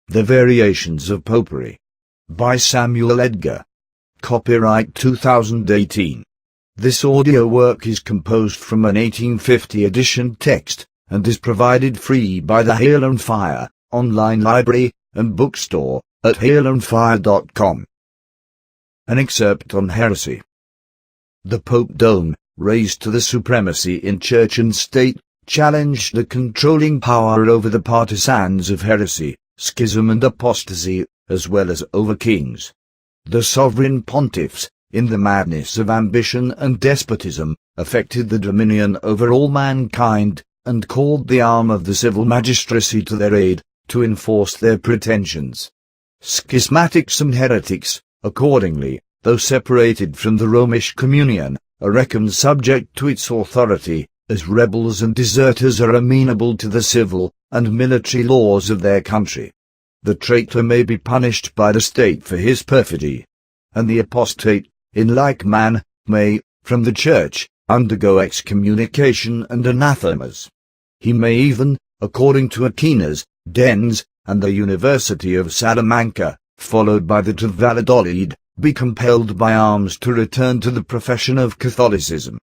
The Variations of Popery. By Samuel Edgar. Copyright 2018. This audio work is composed from an 1850 edition text, and is provided free by the Hail and Fire online library and bookstore at hailandfire.com. An excerpt on heresy. The Popedom, raised to the supremacy in church and state, challenged the controlling power over the partisans of heresy, schism and apostasy, as well as over kings. The sovereign pontiffs, in the madness of ambition and despotism, affected the dominion over all mankind, and called the arm of the civil magistracy to their aid, to enforce their pretensions. Schismatics and heretics, accordingly, though separated from the Romish communion, are reckoned subject to its authority, as rebels and deserters are amenable to the civil and military laws of their country. The traitor may be punished by the state for his perfidy, and the apostate, in like manner, may, from the church, undergo excommunication and anathemas. He may even, according to Aquinas, Dens, and the University of Salamanca, followed by that of Valladolid, be compelled by arms to return to the profession of Catholicism.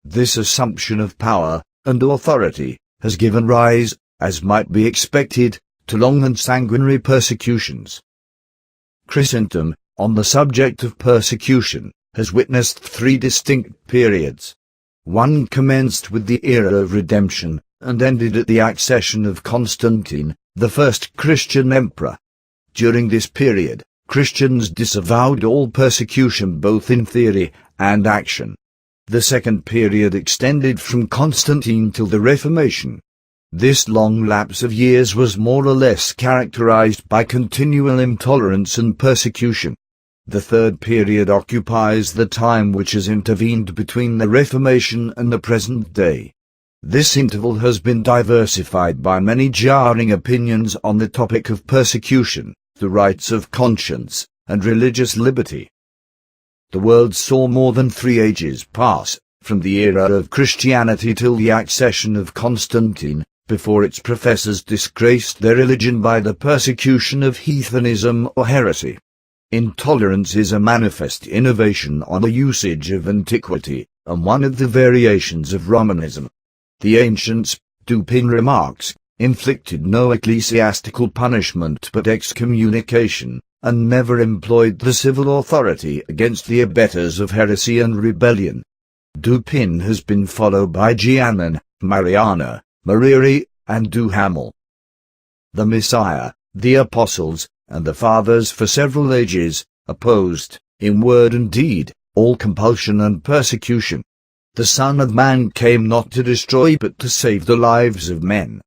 This assumption of power and authority has given rise, as might be expected, to long and sanguinary persecutions. Christendom, on the subject of persecution, has witnessed three distinct periods. One commenced with the era of redemption, and ended at the accession of Constantine, the first Christian emperor. During this period, Christians disavowed all persecution both in theory and action. The second period extended from Constantine till the Reformation. This long lapse of years was more or less characterized by continual intolerance and persecution. The third period occupies the time which has intervened between the Reformation and the present day. This interval has been diversified by many jarring opinions on the topic of persecution, the rights of conscience, and religious liberty. The world saw more than 3 ages pass, from the era of Christianity till the accession of Constantine, before its professors disgraced their religion by the persecution of heathenism or heresy. Intolerance is a manifest innovation on the usage of antiquity, and one of the variations of Romanism. The ancients, Dupin remarks, inflicted no ecclesiastical punishment but excommunication, and never employed the civil authority against the abettors of heresy and rebellion. Dupin has been followed by Giannon, Mariana, Mariri, and Duhamel. The Messiah, the Apostles, and the Fathers for several ages, opposed, in word and deed, all compulsion and persecution. The Son of Man came not to destroy but to save the lives of men.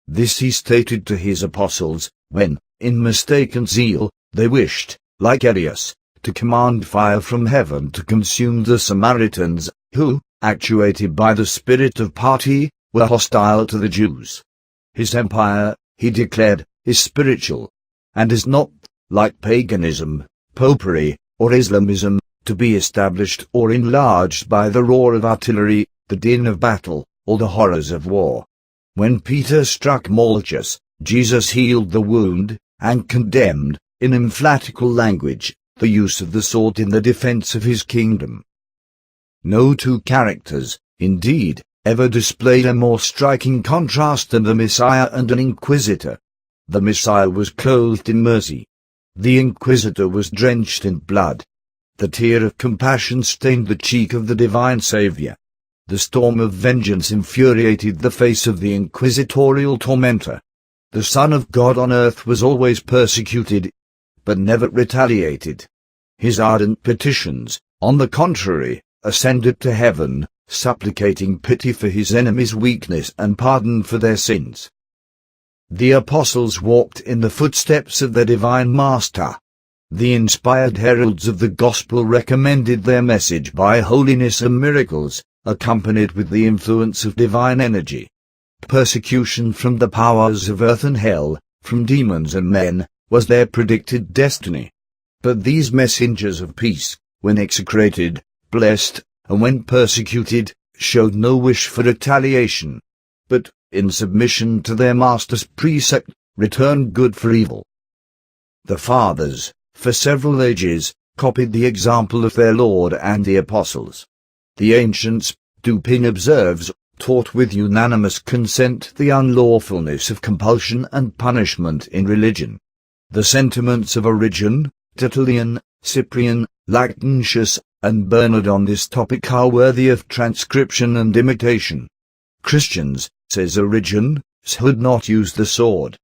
This he stated to his apostles, when, in mistaken zeal, they wished, like Elias, to command fire from heaven to consume the Samaritans, who, actuated by the spirit of party, were hostile to the Jews. His empire, he declared, is spiritual, and is not, like paganism, popery, or Islamism, to be established or enlarged by the roar of artillery, the din of battle, or the horrors of war. When Peter struck Malchus, Jesus healed the wound, and condemned, in emphatical language, the use of the sword in the defense of his kingdom. No two characters, indeed, ever displayed a more striking contrast than the Messiah and an Inquisitor. The Messiah was clothed in mercy. The Inquisitor was drenched in blood. The tear of compassion stained the cheek of the divine Saviour. The storm of vengeance infuriated the face of the inquisitorial tormentor. The Son of God on earth was always persecuted, but never retaliated. His ardent petitions, on the contrary, ascended to heaven, supplicating pity for his enemies' weakness and pardon for their sins. The apostles walked in the footsteps of their divine Master. The inspired heralds of the gospel recommended their message by holiness and miracles, accompanied with the influence of divine energy. Persecution from the powers of earth and hell, from demons and men, was their predicted destiny. But these messengers of peace, when execrated, blessed, and when persecuted, showed no wish for retaliation, but, in submission to their master's precept, returned good for evil. The Fathers, for several ages, copied the example of their Lord and the Apostles. The ancients, Dupin observes, taught with unanimous consent the unlawfulness of compulsion and punishment in religion. The sentiments of Origen, Tertullian, Cyprian, Lactantius, and Bernard on this topic are worthy of transcription and imitation. Christians, says Origen, should not use the sword.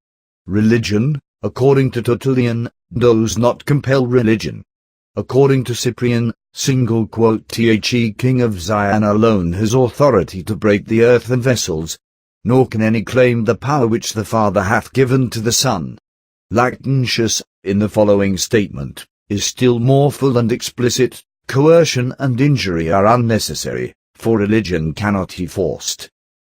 Religion, according to Tertullian, does not compel religion. According to Cyprian, The King of Zion alone has authority to break the earthen vessels, nor can any claim the power which the Father hath given to the Son. Lactantius, in the following statement, is still more full and explicit: coercion and injury are unnecessary, for religion cannot be forced.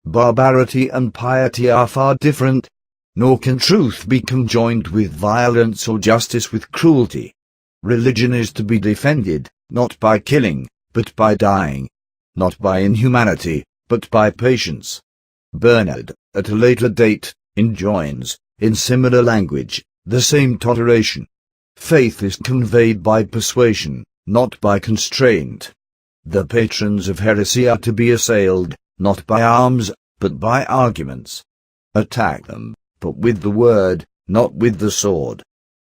Barbarity and piety are far different, nor can truth be conjoined with violence or justice with cruelty. Religion is to be defended, not by killing, but by dying; not by inhumanity, but by patience. Bernard, at a later date, enjoins, in similar language, the same toleration. Faith is conveyed by persuasion, not by constraint. The patrons of heresy are to be assailed, not by arms, but by arguments. Attack them, but with the word, not with the sword.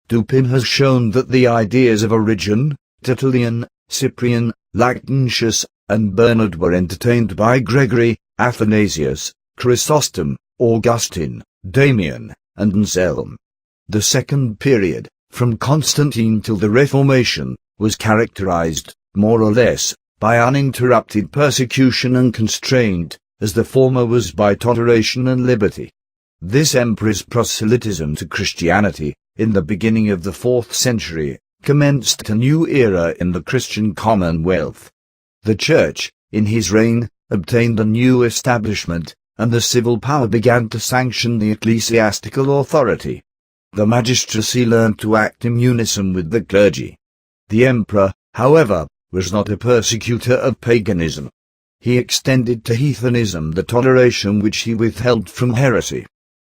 Dupin has shown that the ideas of Origen, Tertullian, Cyprian, Lactantius, and Bernard were entertained by Gregory, Athanasius, Chrysostom, Augustine, Damian, and Anselm. The second period, from Constantine till the Reformation, was characterized, more or less, by uninterrupted persecution and constraint, as the former was by toleration and liberty. This emperor's proselytism to Christianity, in the beginning of the 4th century, commenced a new era in the Christian commonwealth. The Church, in his reign, obtained a new establishment, and the civil power began to sanction the ecclesiastical authority. The magistracy learned to act in unison with the clergy. The emperor, however, was not a persecutor of paganism. He extended to heathenism the toleration which he withheld from heresy.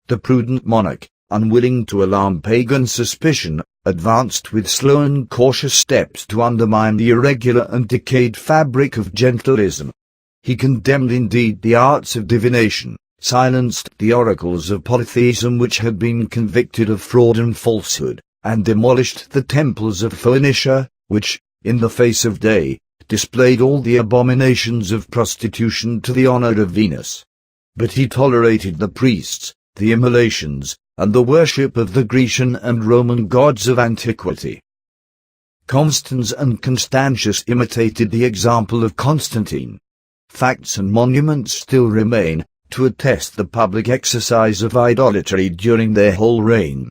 The prudent monarch, unwilling to alarm pagan suspicion, advanced with slow and cautious steps to undermine the irregular and decayed fabric of gentilism. He condemned indeed the arts of divination, silenced the oracles of polytheism which had been convicted of fraud and falsehood, and demolished the temples of Phoenicia, which, in the face of day, displayed all the abominations of prostitution to the honor of Venus. But he tolerated the priests, the immolations, and the worship of the Grecian and Roman gods of antiquity. Constans and Constantius imitated the example of Constantine. Facts and monuments still remain, to attest the public exercise of idolatry during their whole reign.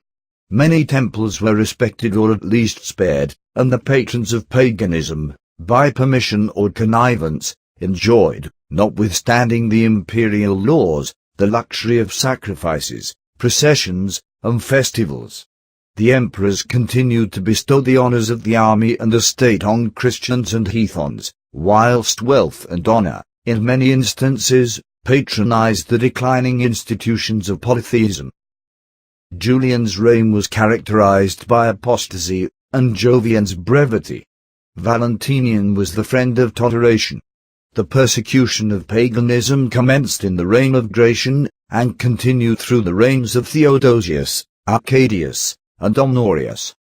Many temples were respected or at least spared, and the patrons of paganism, by permission or connivance, enjoyed, notwithstanding the imperial laws, the luxury of sacrifices, processions, and festivals. The emperors continued to bestow the honors of the army and the state on Christians and heathens, whilst wealth and honor, in many instances, patronized the declining institutions of polytheism. Julian's reign was characterized by apostasy, and Jovian's brevity. Valentinian was the friend of toleration. The persecution of paganism commenced in the reign of Gratian, and continued through the reigns of Theodosius, Arcadius, and Honorius.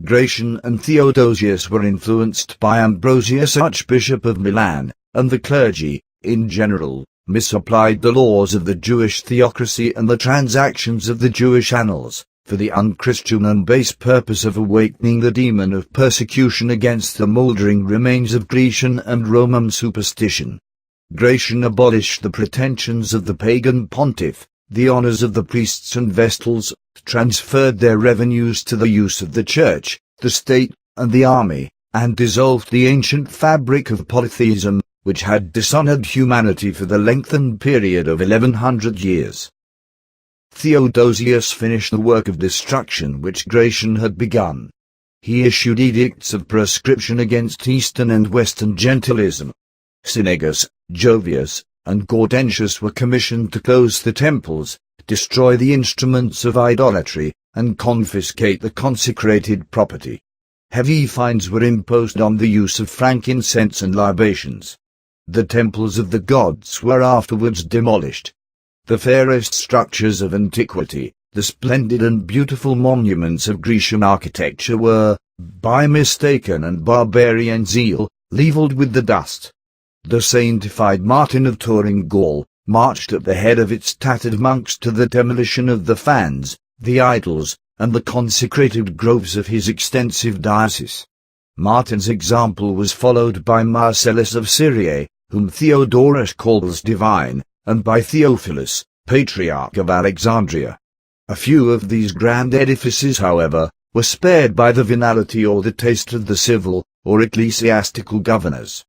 Gratian and Theodosius were influenced by Ambrosius, Archbishop of Milan, and the clergy, in general, misapplied the laws of the Jewish theocracy and the transactions of the Jewish annals, for the unchristian and base purpose of awakening the demon of persecution against the mouldering remains of Grecian and Roman superstition. Gratian abolished the pretensions of the pagan pontiff, the honors of the priests and vestals, transferred their revenues to the use of the church, the state, and the army, and dissolved the ancient fabric of polytheism, which had dishonored humanity for the lengthened period of 1100 years. Theodosius finished the work of destruction which Gratian had begun. He issued edicts of proscription against Eastern and Western Gentilism. Synegus, Jovius, and Gaudentius were commissioned to close the temples, destroy the instruments of idolatry, and confiscate the consecrated property. Heavy fines were imposed on the use of frankincense and libations. The temples of the gods were afterwards demolished. The fairest structures of antiquity, the splendid and beautiful monuments of Grecian architecture were, by mistaken and barbarian zeal, levelled with the dust. The sanctified Martin of Turin, Gaul, marched at the head of its tattered monks to the demolition of the fans, the idols, and the consecrated groves of his extensive diocese. Martin's example was followed by Marcellus of Syria, whom Theodorus calls divine, and by Theophilus, Patriarch of Alexandria. A few of these grand edifices, however, were spared by the venality or the taste of the civil or ecclesiastical governors.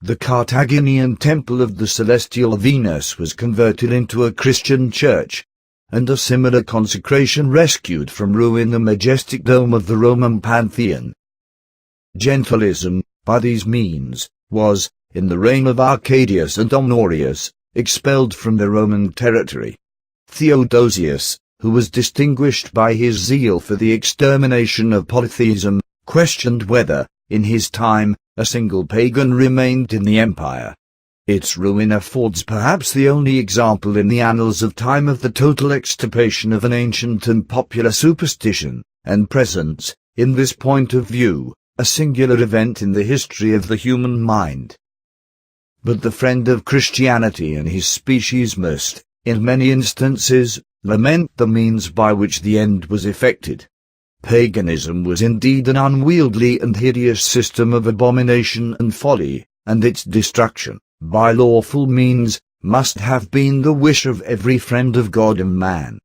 The Carthaginian temple of the celestial Venus was converted into a Christian church, and a similar consecration rescued from ruin the majestic dome of the Roman Pantheon. Gentilism, by these means, was, in the reign of Arcadius and Honorius, expelled from the Roman territory. Theodosius, who was distinguished by his zeal for the extermination of polytheism, questioned whether, in his time, a single pagan remained in the empire. Its ruin affords perhaps the only example in the annals of time of the total extirpation of an ancient and popular superstition, and presents, in this point of view, a singular event in the history of the human mind. But the friend of Christianity and his species must, in many instances, lament the means by which the end was effected. Paganism was indeed an unwieldy and hideous system of abomination and folly, and its destruction, by lawful means, must have been the wish of every friend of God and man.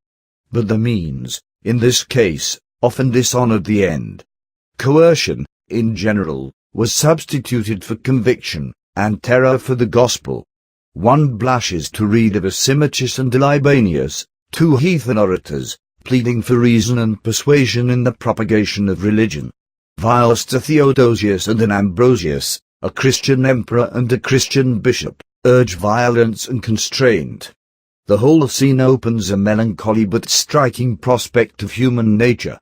But the means, in this case, often dishonored the end. Coercion, in general, was substituted for conviction, and terror for the gospel. One blushes to read of Symmachus and Libanius, two heathen orators, pleading for reason and persuasion in the propagation of religion. Whilst a Theodosius and an Ambrosius, a Christian emperor and a Christian bishop, urge violence and constraint. The whole scene opens a melancholy but striking prospect of human nature.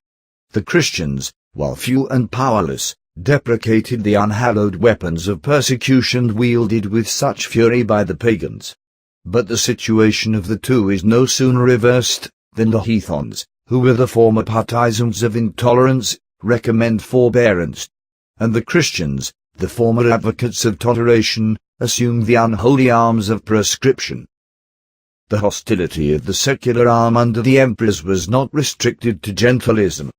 The Christians, while few and powerless, deprecated the unhallowed weapons of persecution wielded with such fury by the pagans. But the situation of the two is no sooner reversed, than the heathens, who were the former partisans of intolerance, recommend forbearance, and the Christians, the former advocates of toleration, assume the unholy arms of proscription. The hostility of the secular arm under the emperors was not restricted to Gentilism.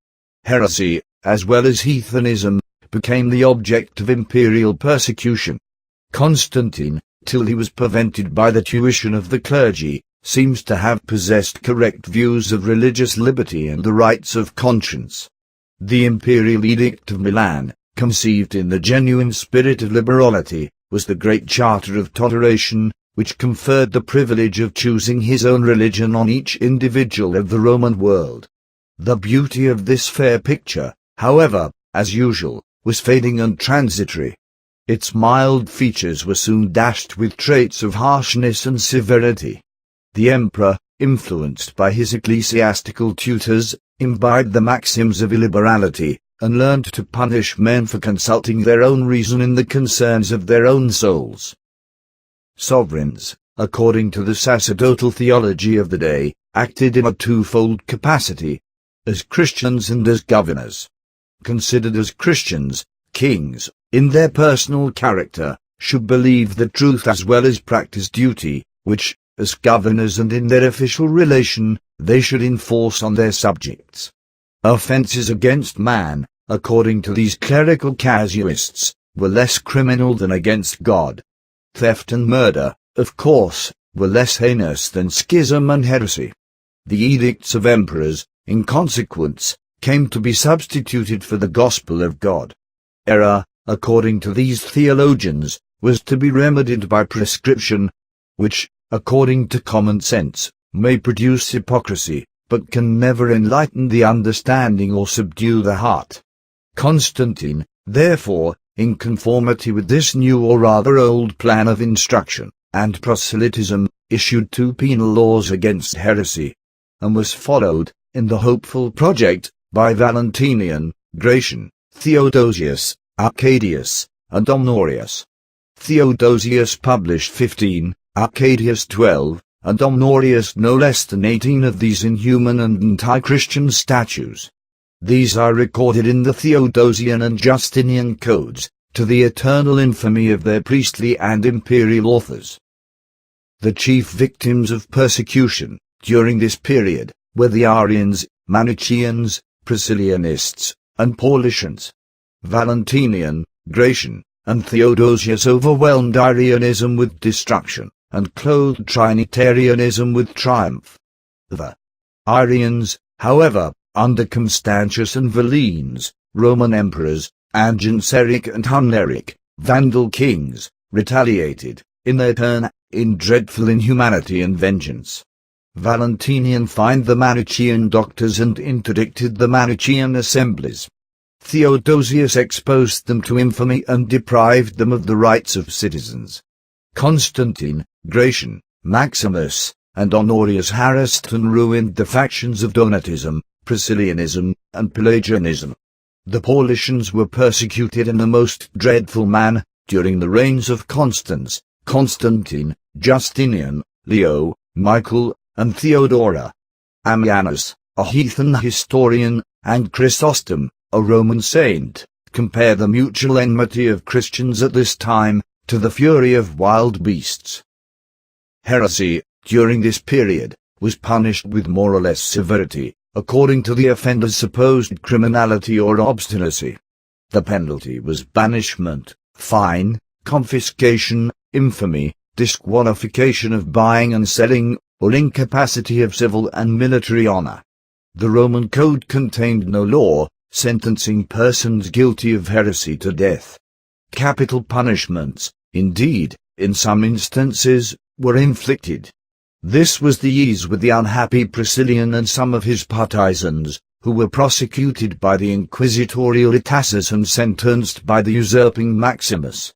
Heresy, as well as heathenism, became the object of imperial persecution. Constantine, till he was prevented by the tuition of the clergy, seems to have possessed correct views of religious liberty and the rights of conscience. The imperial edict of Milan, conceived in the genuine spirit of liberality, was the great charter of toleration, which conferred the privilege of choosing his own religion on each individual of the Roman world. The beauty of this fair picture, however, as usual, was fading and transitory. Its mild features were soon dashed with traits of harshness and severity. The emperor, influenced by his ecclesiastical tutors, imbibed the maxims of illiberality, and learned to punish men for consulting their own reason in the concerns of their own souls. Sovereigns, according to the sacerdotal theology of the day, acted in a twofold capacity, as Christians and as governors. Considered as Christians, kings, in their personal character, should believe the truth as well as practice duty, which, as governors and in their official relation, they should enforce on their subjects. Offences against man, according to these clerical casuists, were less criminal than against God. Theft and murder, of course, were less heinous than schism and heresy. The edicts of emperors, in consequence, came to be substituted for the gospel of God. Error, according to these theologians, was to be remedied by prescription, which, according to common sense, may produce hypocrisy, but can never enlighten the understanding or subdue the heart. Constantine, therefore, in conformity with this new or rather old plan of instruction, and proselytism, issued 2 penal laws against heresy, and was followed, in the hopeful project, by Valentinian, Gratian, Theodosius, Arcadius, and Honorius. Theodosius published 15, Arcadius 12, and Honorius no less than 18 of these inhuman and anti-Christian statutes. These are recorded in the Theodosian and Justinian codes, to the eternal infamy of their priestly and imperial authors. The chief victims of persecution, during this period, were the Arians, Manichaeans, Priscillianists, and Paulicians. Valentinian, Gratian, and Theodosius overwhelmed Arianism with destruction, and clothed Trinitarianism with triumph. The Arians, however, under Constantius and Valens, Roman emperors, and Genseric and Huneric, Vandal kings, retaliated, in their turn, in dreadful inhumanity and vengeance. Valentinian fined the Manichaean doctors and interdicted the Manichaean assemblies. Theodosius exposed them to infamy and deprived them of the rights of citizens. Constantine, Gratian, Maximus, and Honorius harassed and ruined the factions of Donatism, Priscillianism, and Pelagianism. The Paulicians were persecuted in the most dreadful manner, during the reigns of Constans, Constantine, Justinian, Leo, Michael, and Theodora. Ammianus, a heathen historian, and Chrysostom, a Roman saint, compare the mutual enmity of Christians at this time, to the fury of wild beasts. Heresy, during this period, was punished with more or less severity, according to the offender's supposed criminality or obstinacy. The penalty was banishment, fine, confiscation, infamy, disqualification of buying and selling, or incapacity of civil and military honor. The Roman Code contained no law sentencing persons guilty of heresy to death. Capital punishments, indeed, in some instances, were inflicted. This was the ease with the unhappy Priscillian and some of his partisans, who were prosecuted by the inquisitorial Itasus and sentenced by the usurping Maximus.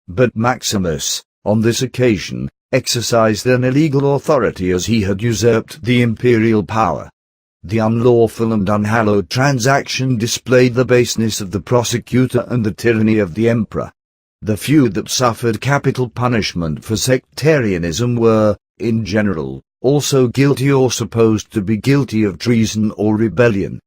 But Maximus, on this occasion, exercised an illegal authority as he had usurped the imperial power. The unlawful and unhallowed transaction displayed the baseness of the prosecutor and the tyranny of the emperor. The few that suffered capital punishment for sectarianism were, in general, also guilty or supposed to be guilty of treason or rebellion.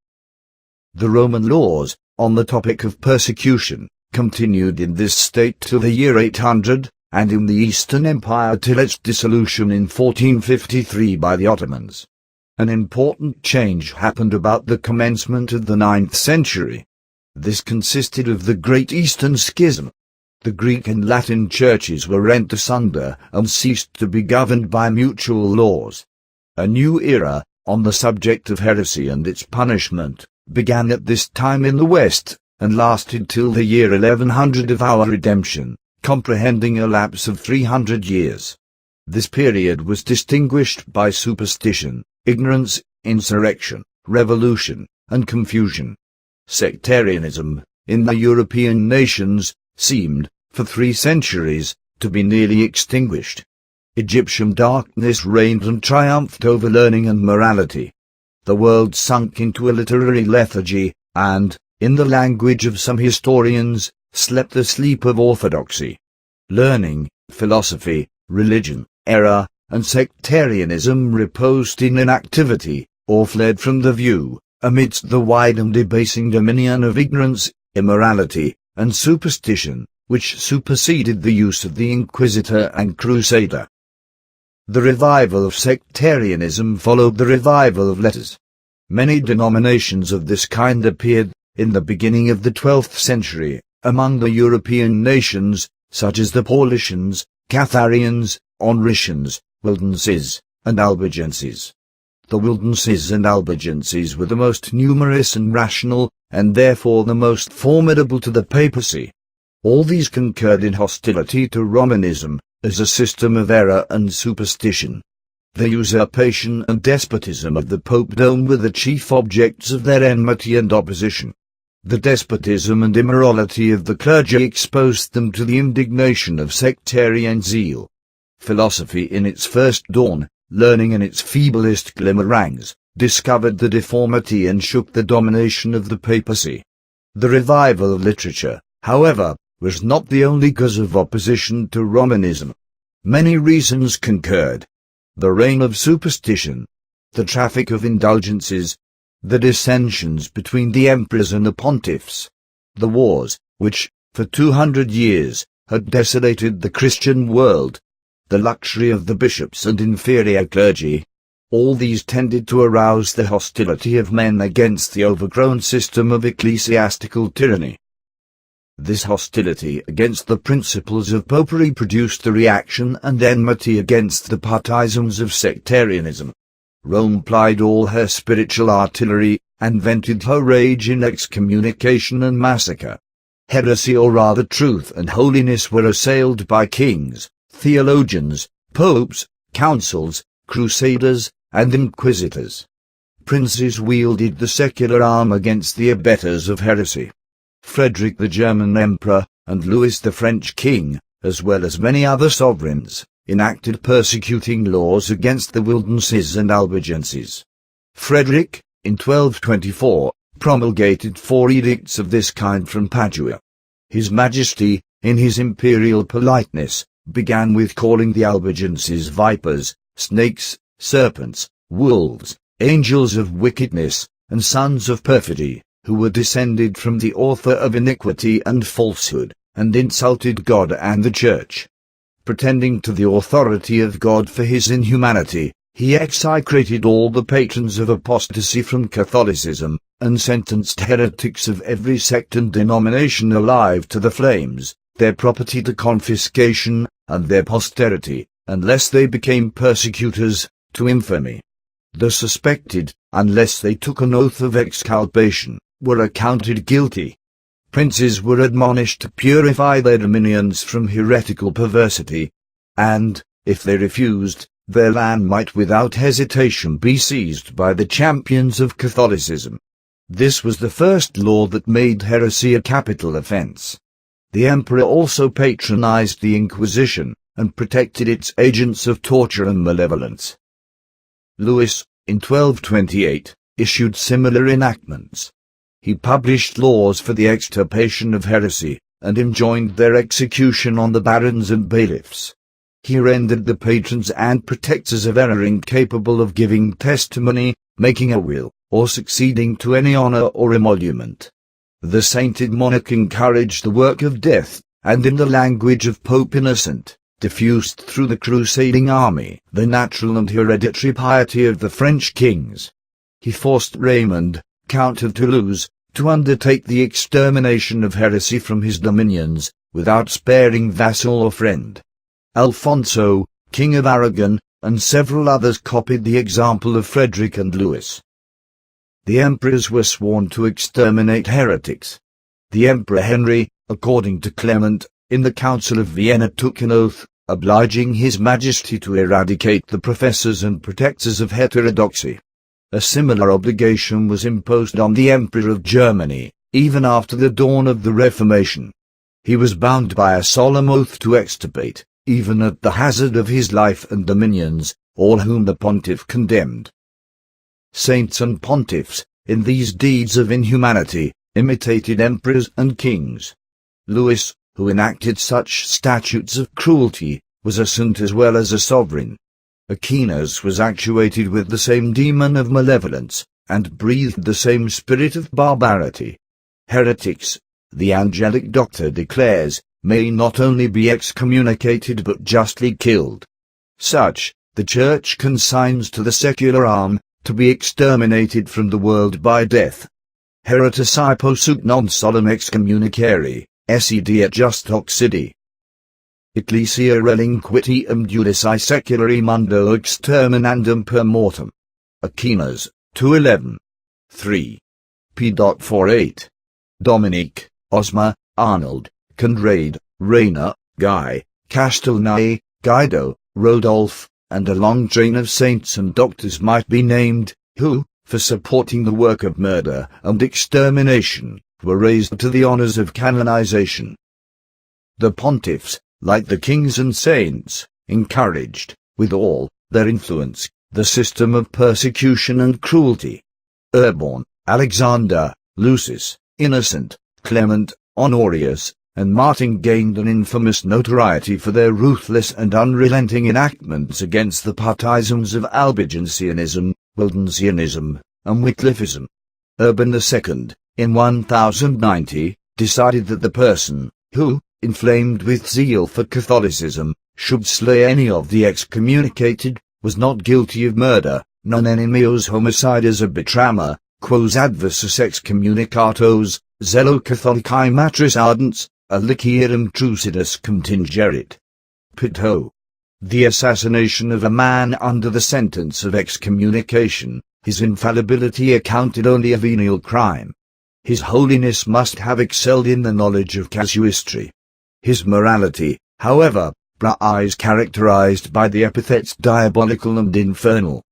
The Roman laws, on the topic of persecution, continued in this state till the year 800, and in the Eastern Empire till its dissolution in 1453 by the Ottomans. An important change happened about the commencement of the 9th century. This consisted of the Great Eastern Schism. The Greek and Latin churches were rent asunder and ceased to be governed by mutual laws. A new era, on the subject of heresy and its punishment, began at this time in the West, and lasted till the year 1100 of our redemption, comprehending a lapse of 300 years. This period was distinguished by superstition, ignorance, insurrection, revolution, and confusion. Sectarianism, in the European nations, seemed, for 3 centuries, to be nearly extinguished. Egyptian darkness reigned and triumphed over learning and morality. The world sunk into a literary lethargy, and, in the language of some historians, slept the sleep of orthodoxy. Learning, philosophy, religion, error, and sectarianism reposed in inactivity, or fled from the view, amidst the wide and debasing dominion of ignorance, immorality, and superstition, which superseded the use of the Inquisitor and Crusader. The revival of sectarianism followed the revival of letters. Many denominations of this kind appeared, in the beginning of the 12th century, among the European nations, such as the Paulicians, Catharians, Honricians, Waldenses, and Albigenses. The Waldenses and Albigenses were the most numerous and rational, and therefore the most formidable to the papacy. All these concurred in hostility to Romanism, as a system of error and superstition. The usurpation and despotism of the Popedom were the chief objects of their enmity and opposition. The despotism and immorality of the clergy exposed them to the indignation of sectarian zeal. Philosophy in its first dawn, learning in its feeblest glimmerings, discovered the deformity and shook the domination of the papacy. The revival of literature, however, was not the only cause of opposition to Romanism. Many reasons concurred. The reign of superstition, the traffic of indulgences, the dissensions between the emperors and the pontiffs, the wars, which, for 200 years, had desolated the Christian world, the luxury of the bishops and inferior clergy, all these tended to arouse the hostility of men against the overgrown system of ecclesiastical tyranny. This hostility against the principles of Popery produced a reaction and enmity against the partisans of sectarianism. Rome plied all her spiritual artillery, and vented her rage in excommunication and massacre. Heresy, or rather truth and holiness, were assailed by kings, theologians, popes, councils, crusaders, and inquisitors. Princes wielded the secular arm against the abettors of heresy. Frederick the German emperor, and Louis the French king, as well as many other sovereigns, enacted persecuting laws against the Waldenses and Albigenses. Frederick, in 1224, promulgated 4 edicts of this kind from Padua. His Majesty, in his imperial politeness, began with calling the Albigenses vipers, snakes, serpents, wolves, angels of wickedness, and sons of perfidy, who were descended from the author of iniquity and falsehood, and insulted God and the Church. Pretending to the authority of God for his inhumanity, he execrated all the patrons of apostasy from Catholicism, and sentenced heretics of every sect and denomination alive to the flames, their property to confiscation, and their posterity, unless they became persecutors, to infamy. The suspected, unless they took an oath of exculpation, were accounted guilty. Princes were admonished to purify their dominions from heretical perversity, and, if they refused, their land might without hesitation be seized by the champions of Catholicism. This was the first law that made heresy a capital offense. The emperor also patronized the Inquisition, and protected its agents of torture and malevolence. Louis, in 1228, issued similar enactments. He published laws for the extirpation of heresy, and enjoined their execution on the barons and bailiffs. He rendered the patrons and protectors of error incapable of giving testimony, making a will, or succeeding to any honor or emolument. The sainted monarch encouraged the work of death, and in the language of Pope Innocent, diffused through the crusading army the natural and hereditary piety of the French kings. He forced Raymond, Count of Toulouse, to undertake the extermination of heresy from his dominions, without sparing vassal or friend. Alfonso, King of Aragon, and several others copied the example of Frederick and Louis. The emperors were sworn to exterminate heretics. The Emperor Henry, according to Clement, in the Council of Vienna took an oath, obliging His Majesty to eradicate the professors and protectors of heterodoxy. A similar obligation was imposed on the Emperor of Germany, even after the dawn of the Reformation. He was bound by a solemn oath to extirpate, even at the hazard of his life and dominions, all whom the pontiff condemned. Saints and pontiffs, in these deeds of inhumanity, imitated emperors and kings. Louis, who enacted such statutes of cruelty, was a saint as well as a sovereign. Aquinas was actuated with the same demon of malevolence, and breathed the same spirit of barbarity. Heretics, the angelic doctor declares, may not only be excommunicated but justly killed. Such, the Church consigns to the secular arm, to be exterminated from the world by death. Heretici possunt non solum excommunicare, sed et just occidi. Ecclesia relinquitium judici seculari mundo exterminandum per mortem. Aquinas, 2:11. 3. p.48. Dominic, Osma, Arnold, Conrad, Rayner, Guy, Castelnau, Guido, Rodolphe, and a long train of saints and doctors might be named, who, for supporting the work of murder and extermination, were raised to the honors of canonization. The pontiffs, like the kings and saints, encouraged, with all their influence, the system of persecution and cruelty. Urban, Alexander, Lucius, Innocent, Clement, Honorius, and Martin gained an infamous notoriety for their ruthless and unrelenting enactments against the partisans of Albigensianism, Waldensianism, and Wycliffism. Urban II, in 1090, decided that the person who, inflamed with zeal for Catholicism, should slay any of the excommunicated, was not guilty of murder, non enemeos homicides arbitrama, quos adversus excommunicatos, zelo Catholicae matris ardens, aliquierum trucidus contingerit. Pito. The assassination of a man under the sentence of excommunication, his infallibility accounted only a venial crime. His holiness must have excelled in the knowledge of casuistry. His morality, however, is characterized by the epithets diabolical and infernal.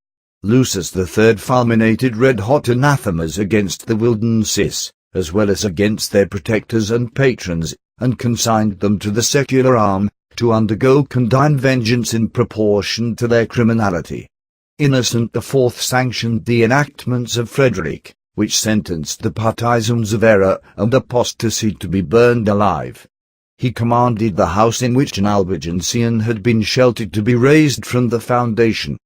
Lucius III fulminated red-hot anathemas against the Waldenses, as well as against their protectors and patrons, and consigned them to the secular arm, to undergo condign vengeance in proportion to their criminality. Innocent IV sanctioned the enactments of Frederick, which sentenced the partisans of error and apostasy to be burned alive. He commanded the house in which an Albigensian had been sheltered to be razed from the foundation.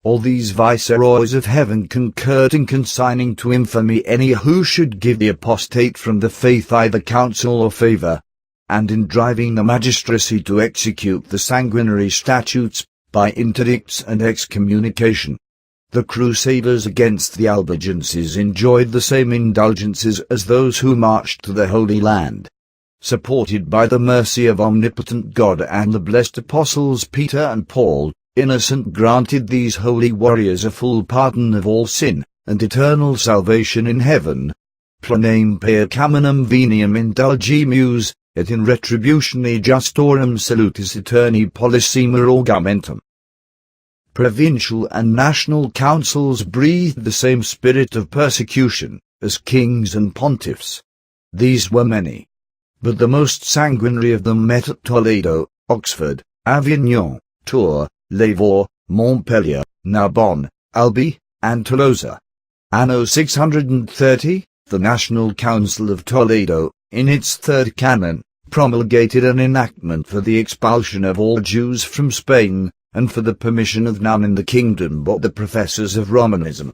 All these viceroys of heaven concurred in consigning to infamy any who should give the apostate from the faith either counsel or favor, and in driving the magistracy to execute the sanguinary statutes, by interdicts and excommunication. The crusaders against the Albigenses enjoyed the same indulgences as those who marched to the Holy Land. Supported by the mercy of omnipotent God and the blessed apostles Peter and Paul, Innocent granted these holy warriors a full pardon of all sin, and eternal salvation in heaven. Pronam per caminum veniam indulgimus, et in retributione justorum salutis eterni polissima augamentum. Provincial and national councils breathed the same spirit of persecution, as kings and pontiffs. These were many. But the most sanguinary of them met at Toledo, Oxford, Avignon, Tours, Lavaux, Montpellier, Narbonne, Albi, and Tolosa. Anno 630, the National Council of Toledo, in its third canon, promulgated an enactment for the expulsion of all Jews from Spain, and for the permission of none in the kingdom but the professors of Romanism.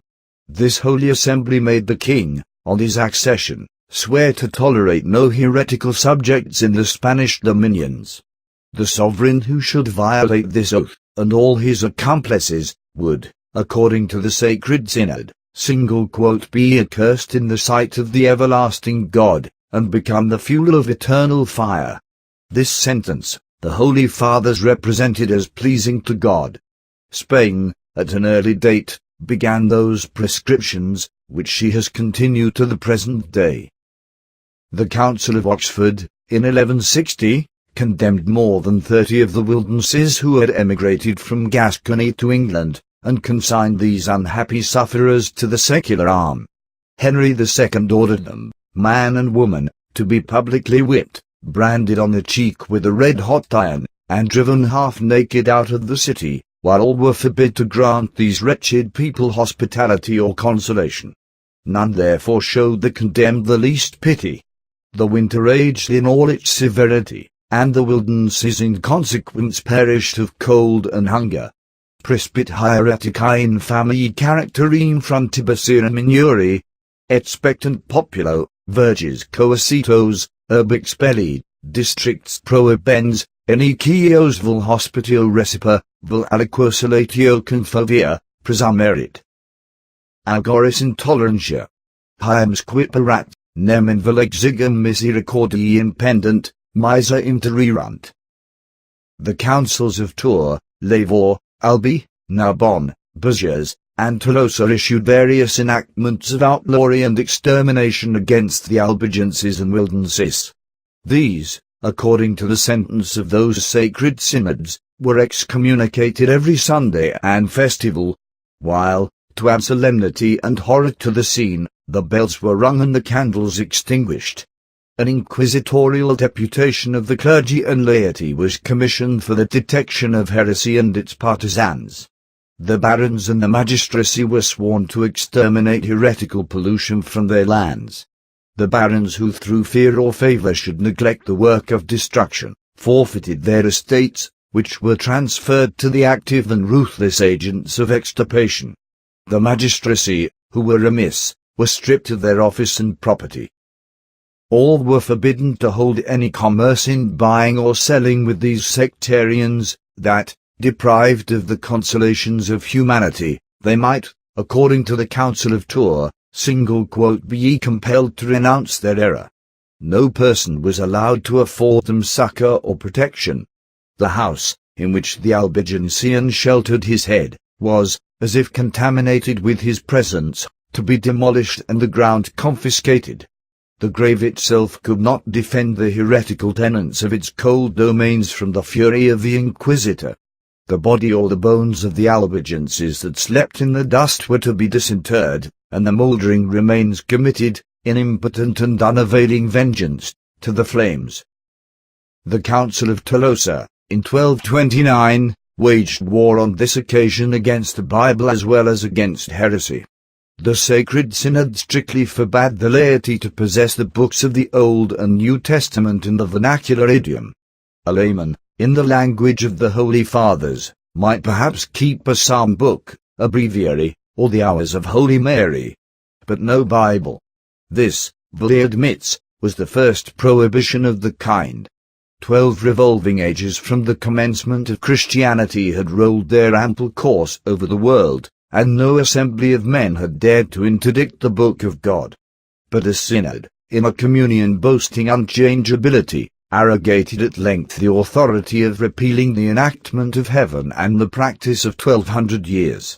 This holy assembly made the king, on his accession, swear to tolerate no heretical subjects in the Spanish dominions. The sovereign who should violate this oath, and all his accomplices, would, according to the sacred synod, be accursed in the sight of the everlasting God, and become the fuel of eternal fire. This sentence, the Holy Fathers represented as pleasing to God. Spain, at an early date, began those prescriptions, which she has continued to the present day. The Council of Oxford, in 1160, condemned more than 30 of the Waldenses who had emigrated from Gascony to England, and consigned these unhappy sufferers to the secular arm. Henry II ordered them, man and woman, to be publicly whipped, branded on the cheek with a red-hot iron, and driven half-naked out of the city, while all were forbid to grant these wretched people hospitality or consolation. None therefore showed the condemned the least pity. The winter raged in all its severity, and the Waldenses in consequence perished of cold and hunger. Prispit hereticae infamii characterine frontibus minuri, et spectant populo, verges coercitos, urb expellid, districts proebens, enikios vel hospitio recipa, vel aliquosalatio confovia, presumerit. Algoris intolerantia. Haems quiperat, nem in vel exigum misericordii impendent, misa intererunt. The councils of Tours, Lavaux, Albi, Narbonne, Béziers, and Tolosa issued various enactments of outlawry and extermination against the Albigenses and Waldenses. These, according to the sentence of those sacred synods, were excommunicated every Sunday and festival, while, to add solemnity and horror to the scene, the bells were rung and the candles extinguished. an inquisitorial deputation of the clergy and laity was commissioned for the detection of heresy and its partisans. The barons and the magistracy were sworn to exterminate heretical pollution from their lands. The barons who through fear or favour should neglect the work of destruction, forfeited their estates, which were transferred to the active and ruthless agents of extirpation. The magistracy, who were remiss, were stripped of their office and property. All were forbidden to hold any commerce in buying or selling with these sectarians, that, deprived of the consolations of humanity, they might, according to the Council of Tours, be compelled to renounce their error. No person was allowed to afford them succour or protection. The house, in which the Albigensian sheltered his head, was, as if contaminated with his presence, to be demolished and the ground confiscated. The grave itself could not defend the heretical tenants of its cold domains from the fury of the Inquisitor. The body or the bones of the Albigenses that slept in the dust were to be disinterred, and the mouldering remains committed, in impotent and unavailing vengeance, to the flames. The Council of Tolosa, in 1229, waged war on this occasion against the Bible as well as against heresy. The Sacred Synod strictly forbade the laity to possess the books of the Old and New Testament in the vernacular idiom. A layman, in the language of the Holy Fathers, might perhaps keep a psalm book, a breviary, or the Hours of Holy Mary, but no Bible. This, Valli admits, was the first prohibition of the kind. 12 revolving ages from the commencement of Christianity had rolled their ample course over the world, and no assembly of men had dared to interdict the book of God. But a synod, in a communion boasting unchangeability, arrogated at length the authority of repealing the enactment of heaven and the practice of 1200 years.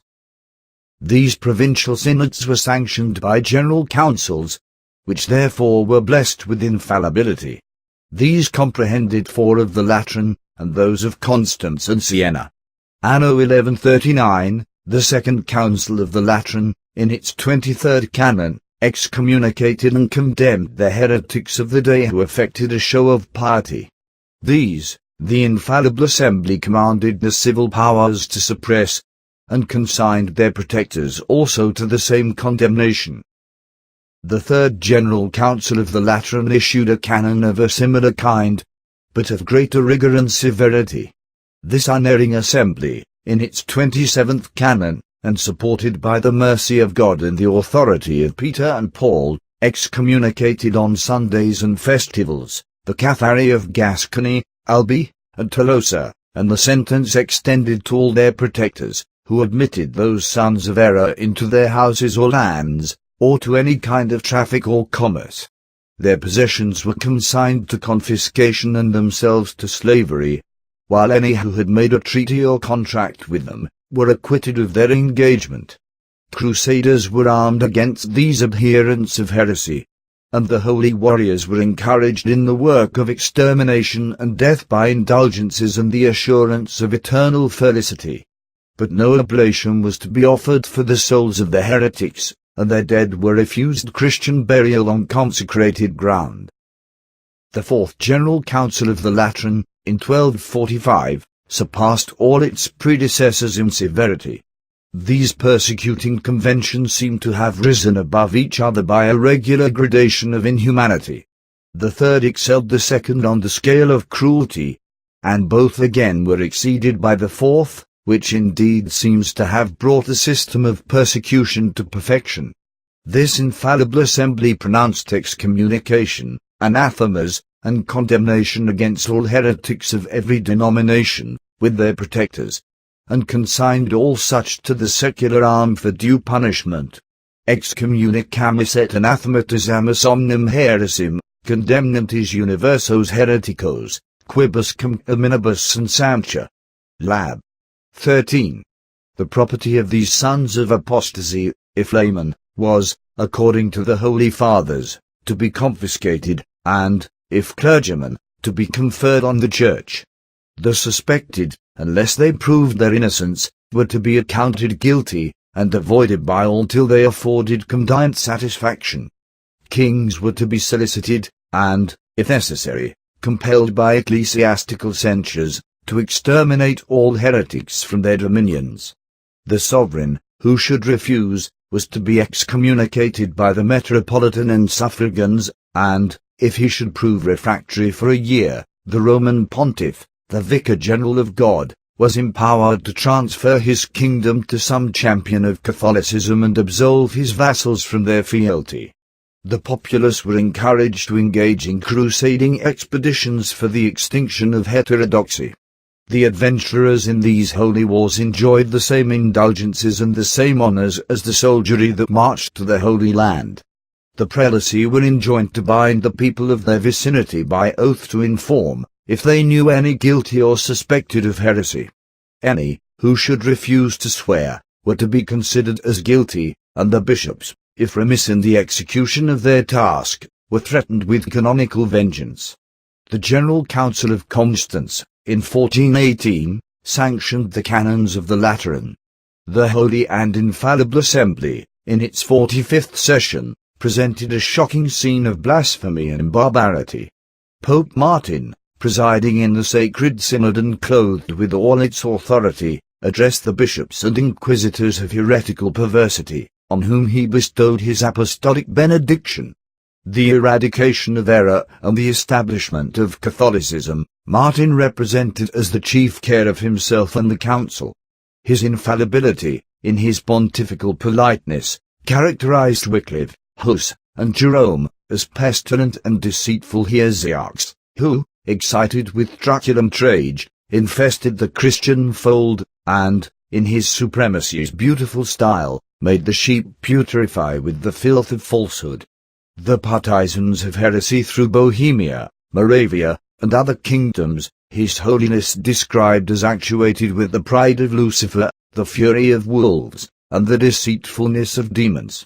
These provincial synods were sanctioned by general councils, which therefore were blessed with infallibility. These comprehended 4 of the Lateran, and those of Constance and Siena. Anno 1139, the Second Council of the Lateran, in its 23rd canon, excommunicated and condemned the heretics of the day who affected a show of piety. These, the infallible assembly commanded the civil powers to suppress, and consigned their protectors also to the same condemnation. The Third General Council of the Lateran issued a canon of a similar kind, but of greater rigour and severity. This unerring assembly, in its 27th canon, and supported by the mercy of God and the authority of Peter and Paul, excommunicated on Sundays and festivals, the Cathari of Gascony, Albi, and Tolosa, and the sentence extended to all their protectors, who admitted those sons of error into their houses or lands, or to any kind of traffic or commerce. Their possessions were consigned to confiscation and themselves to slavery, while any who had made a treaty or contract with them were acquitted of their engagement. Crusaders were armed against these adherents of heresy, and the holy warriors were encouraged in the work of extermination and death by indulgences and the assurance of eternal felicity. But no oblation was to be offered for the souls of the heretics, and their dead were refused Christian burial on consecrated ground. The Fourth General Council of the Lateran, in 1245, surpassed all its predecessors in severity. These persecuting conventions seem to have risen above each other by a regular gradation of inhumanity. The third excelled the second on the scale of cruelty, and both again were exceeded by the fourth, which indeed seems to have brought the system of persecution to perfection. This infallible assembly pronounced excommunication, anathemas, and condemnation against all heretics of every denomination, with their protectors, and consigned all such to the secular arm for due punishment. Excommunicamus et anathematisamus omnem heresim, condemnantes universos hereticos, quibuscum amenabus and sancta. Lab. 13. The property of these sons of apostasy, if laymen, was, according to the Holy Fathers, to be confiscated, and, if clergymen, to be conferred on the Church. The suspected, unless they proved their innocence, were to be accounted guilty, and avoided by all till they afforded condign satisfaction. Kings were to be solicited, and, if necessary, compelled by ecclesiastical censures, to exterminate all heretics from their dominions. The sovereign, who should refuse, was to be excommunicated by the metropolitan and suffragans, and, if he should prove refractory for a year, the Roman pontiff, the vicar general of God, was empowered to transfer his kingdom to some champion of Catholicism and absolve his vassals from their fealty. The populace were encouraged to engage in crusading expeditions for the extinction of heterodoxy. The adventurers in these holy wars enjoyed the same indulgences and the same honors as the soldiery that marched to the Holy Land. The prelacy were enjoined to bind the people of their vicinity by oath to inform, if they knew any guilty or suspected of heresy. Any, who should refuse to swear, were to be considered as guilty, and the bishops, if remiss in the execution of their task, were threatened with canonical vengeance. The General Council of Constance, in 1418, sanctioned the canons of the Lateran. The Holy and Infallible Assembly, in its 45th session, presented a shocking scene of blasphemy and barbarity. Pope Martin, presiding in the Sacred Synod and clothed with all its authority, addressed the bishops and inquisitors of heretical perversity, on whom he bestowed his apostolic benediction. The eradication of error and the establishment of Catholicism, Martin represented as the chief care of himself and the council. His infallibility, in his pontifical politeness, characterized Wycliffe, Huss, and Jerome, as pestilent and deceitful heresiarchs, who, excited with truculent rage, infested the Christian fold, and, in his supremacy's beautiful style, made the sheep putrefy with the filth of falsehood. The partisans of heresy through Bohemia, Moravia, and other kingdoms, His Holiness described as actuated with the pride of Lucifer, the fury of wolves, and the deceitfulness of demons.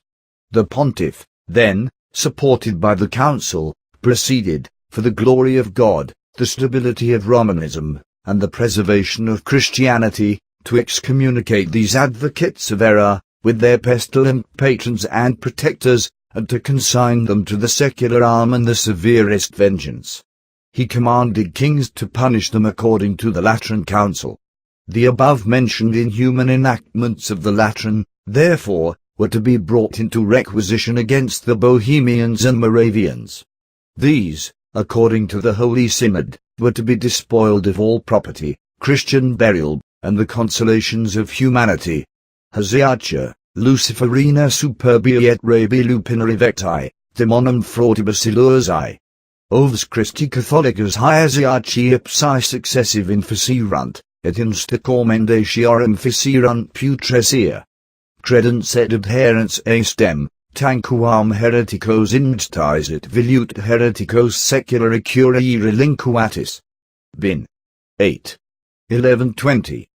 The pontiff, then, supported by the council, proceeded, for the glory of God, the stability of Romanism, and the preservation of Christianity, to excommunicate these advocates of error, with their pestilent patrons and protectors, and to consign them to the secular arm and the severest vengeance. He commanded kings to punish them according to the Lateran Council. The above-mentioned inhuman enactments of the Lateran, therefore, were to be brought into requisition against the Bohemians and Moravians. These, according to the Holy Synod, were to be despoiled of all property, Christian burial, and the consolations of humanity. Haseatia, Luciferina superbia et rebi lupinari vecti, demonum fraudibus illusae. Ovs Christi Catholicus Haseaci ipsi successive inficirunt, et insta commendatiarum ficirunt putresia. Credens et adherents estem, tanquam hereticos instis et vilut hereticos seculari curae relinquatis. Bin. 8. 1120.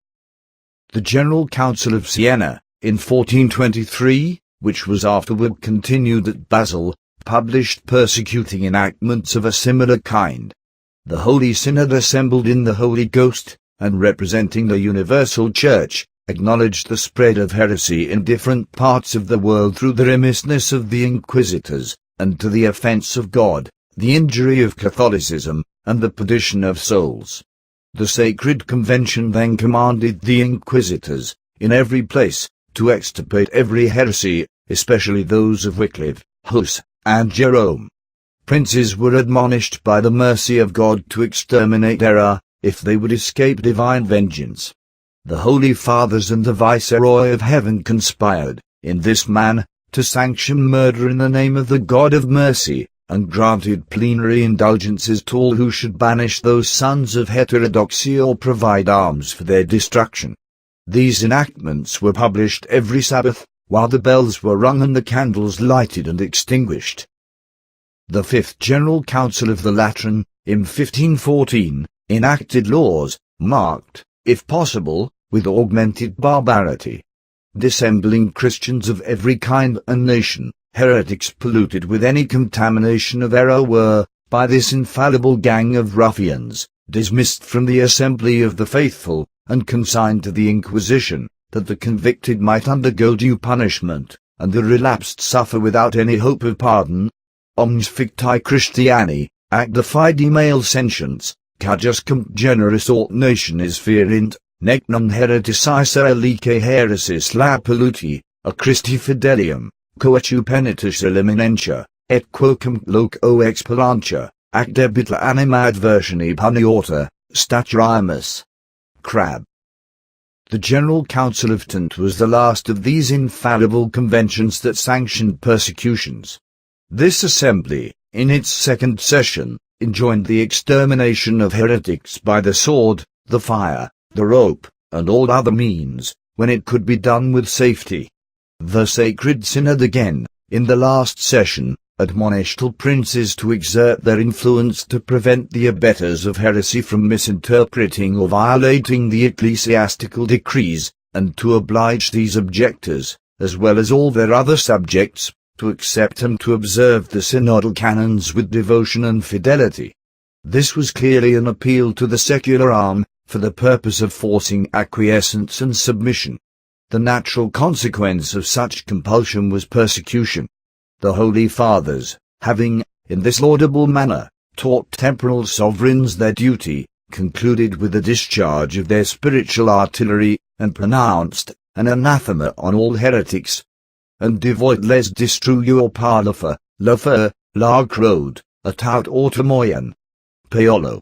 The General Council of Siena, in 1423, which was afterward continued at Basel, published persecuting enactments of a similar kind. The Holy Synod assembled in the Holy Ghost, and representing the universal Church, acknowledged the spread of heresy in different parts of the world through the remissness of the inquisitors, and to the offence of God, the injury of Catholicism, and the perdition of souls. The Sacred Convention then commanded the inquisitors, in every place, to extirpate every heresy, especially those of Wycliffe, Huss, and Jerome. Princes were admonished by the mercy of God to exterminate error, if they would escape divine vengeance. The Holy Fathers and the Viceroy of Heaven conspired, in this manner, to sanction murder in the name of the God of mercy, and granted plenary indulgences to all who should banish those sons of heterodoxy or provide arms for their destruction. These enactments were published every Sabbath, while the bells were rung and the candles lighted and extinguished. The Fifth General Council of the Lateran, in 1514, enacted laws, marked, if possible, with augmented barbarity. Dissembling Christians of every kind and nation, heretics polluted with any contamination of error were, by this infallible gang of ruffians, dismissed from the assembly of the faithful, and consigned to the Inquisition, that the convicted might undergo due punishment, and the relapsed suffer without any hope of pardon. omnes ficti Christiani, acta fide male sentients, cajuscum generis aut nationis ferint, nec non hereticis alique heresis la polluti, a Christi fidelium, coetu penitus eliminentia, et quocum loco experantia, ac debita anima adversioni puniorta, staturimus. Crab. The General Council of Trent was the last of these infallible conventions that sanctioned persecutions. This assembly, in its second session, enjoined the extermination of heretics by the sword, the fire, the rope, and all other means, when it could be done with safety. The Sacred Synod again, in the last session, admonished all princes to exert their influence to prevent the abettors of heresy from misinterpreting or violating the ecclesiastical decrees, and to oblige these objectors, as well as all their other subjects, to accept and to observe the synodal canons with devotion and fidelity. This was clearly an appeal to the secular arm, for the purpose of forcing acquiescence and submission. The natural consequence of such compulsion was persecution. The Holy Fathers, having, in this laudable manner, taught temporal sovereigns their duty, concluded with the discharge of their spiritual artillery, and pronounced an anathema on all heretics. And devoit les destruyor parlofer, la fer, la crode, atout automoyan. Paolo.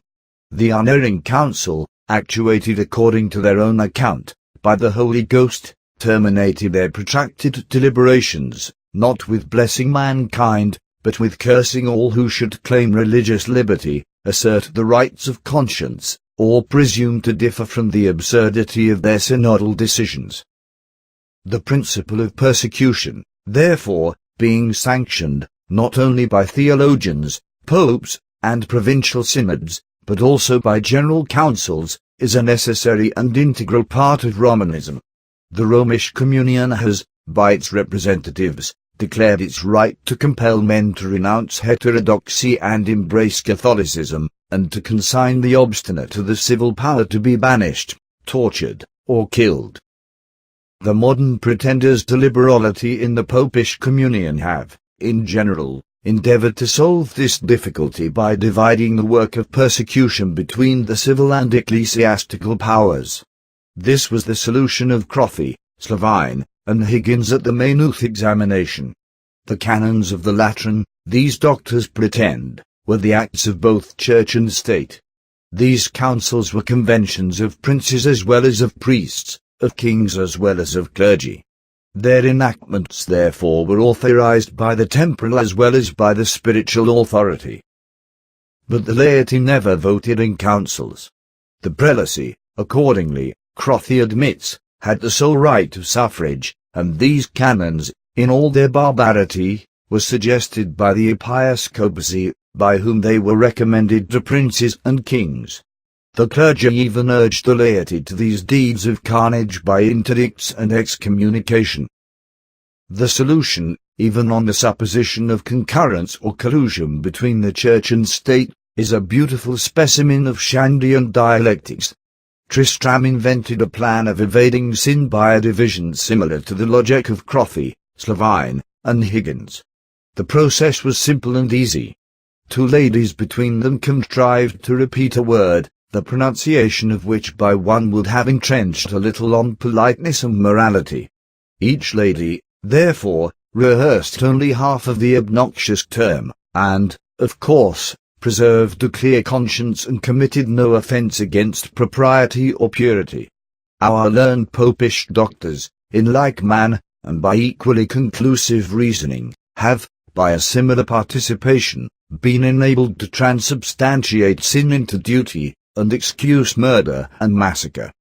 The unerring council, actuated according to their own account, by the Holy Ghost, terminated their protracted deliberations, not with blessing mankind, but with cursing all who should claim religious liberty, assert the rights of conscience, or presume to differ from the absurdity of their synodal decisions. The principle of persecution, therefore, being sanctioned, not only by theologians, popes, and provincial synods, but also by general councils, is a necessary and integral part of Romanism. The Romish communion has, by its representatives, declared its right to compel men to renounce heterodoxy and embrace Catholicism, and to consign the obstinate to the civil power to be banished, tortured, or killed. The modern pretenders to liberality in the Popish communion have, in general, endeavored to solve this difficulty by dividing the work of persecution between the civil and ecclesiastical powers. This was the solution of Crothy, Slavine, and Higgins at the Maynooth examination. The canons of the Lateran, these doctors pretend, were the acts of both church and state. These councils were conventions of princes as well as of priests, of kings as well as of clergy. Their enactments therefore were authorized by the temporal as well as by the spiritual authority. But the laity never voted in councils. The prelacy, accordingly, Crothy admits, had the sole right of suffrage, and these canons, in all their barbarity, were suggested by the episcopacy, by whom they were recommended to princes and kings. The clergy even urged the laity to these deeds of carnage by interdicts and excommunication. The solution, even on the supposition of concurrence or collusion between the church and state, is a beautiful specimen of Shandean dialectics. Tristram invented a plan of evading sin by a division similar to the logic of Crothy, Slavine, and Higgins. The process was simple and easy. Two ladies between them contrived to repeat a word, the pronunciation of which by one would have entrenched a little on politeness and morality. Each lady, therefore, rehearsed only half of the obnoxious term, and, of course, preserved a clear conscience and committed no offence against propriety or purity. Our learned popish doctors, in like manner, and by equally conclusive reasoning, have, by a similar participation, been enabled to transubstantiate sin into duty, and excuse murder and massacre.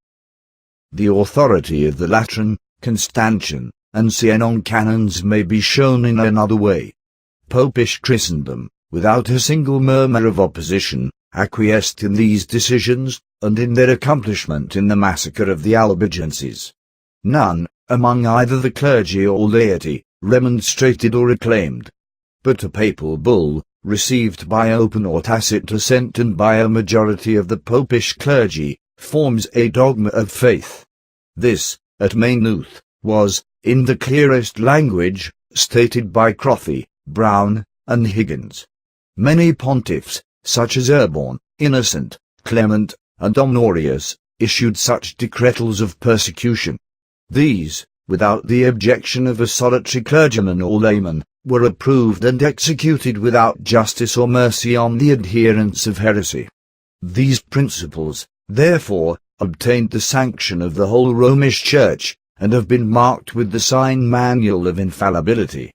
The authority of the Lateran, Constantian, and Sienon canons may be shown in another way. Popish Christendom, without a single murmur of opposition, acquiesced in these decisions, and in their accomplishment in the massacre of the Albigenses. None, among either the clergy or laity, remonstrated or reclaimed. But a papal bull, received by open or tacit assent and by a majority of the popish clergy, forms a dogma of faith. This, at Maynooth, was, in the clearest language, stated by Crothy, Brown, and Higgins. Many pontiffs, such as Urban, Innocent, Clement, and Honorius, issued such decretals of persecution. These, without the objection of a solitary clergyman or layman, were approved and executed without justice or mercy on the adherents of heresy. These principles, therefore, obtained the sanction of the whole Romish Church, and have been marked with the sign manual of infallibility.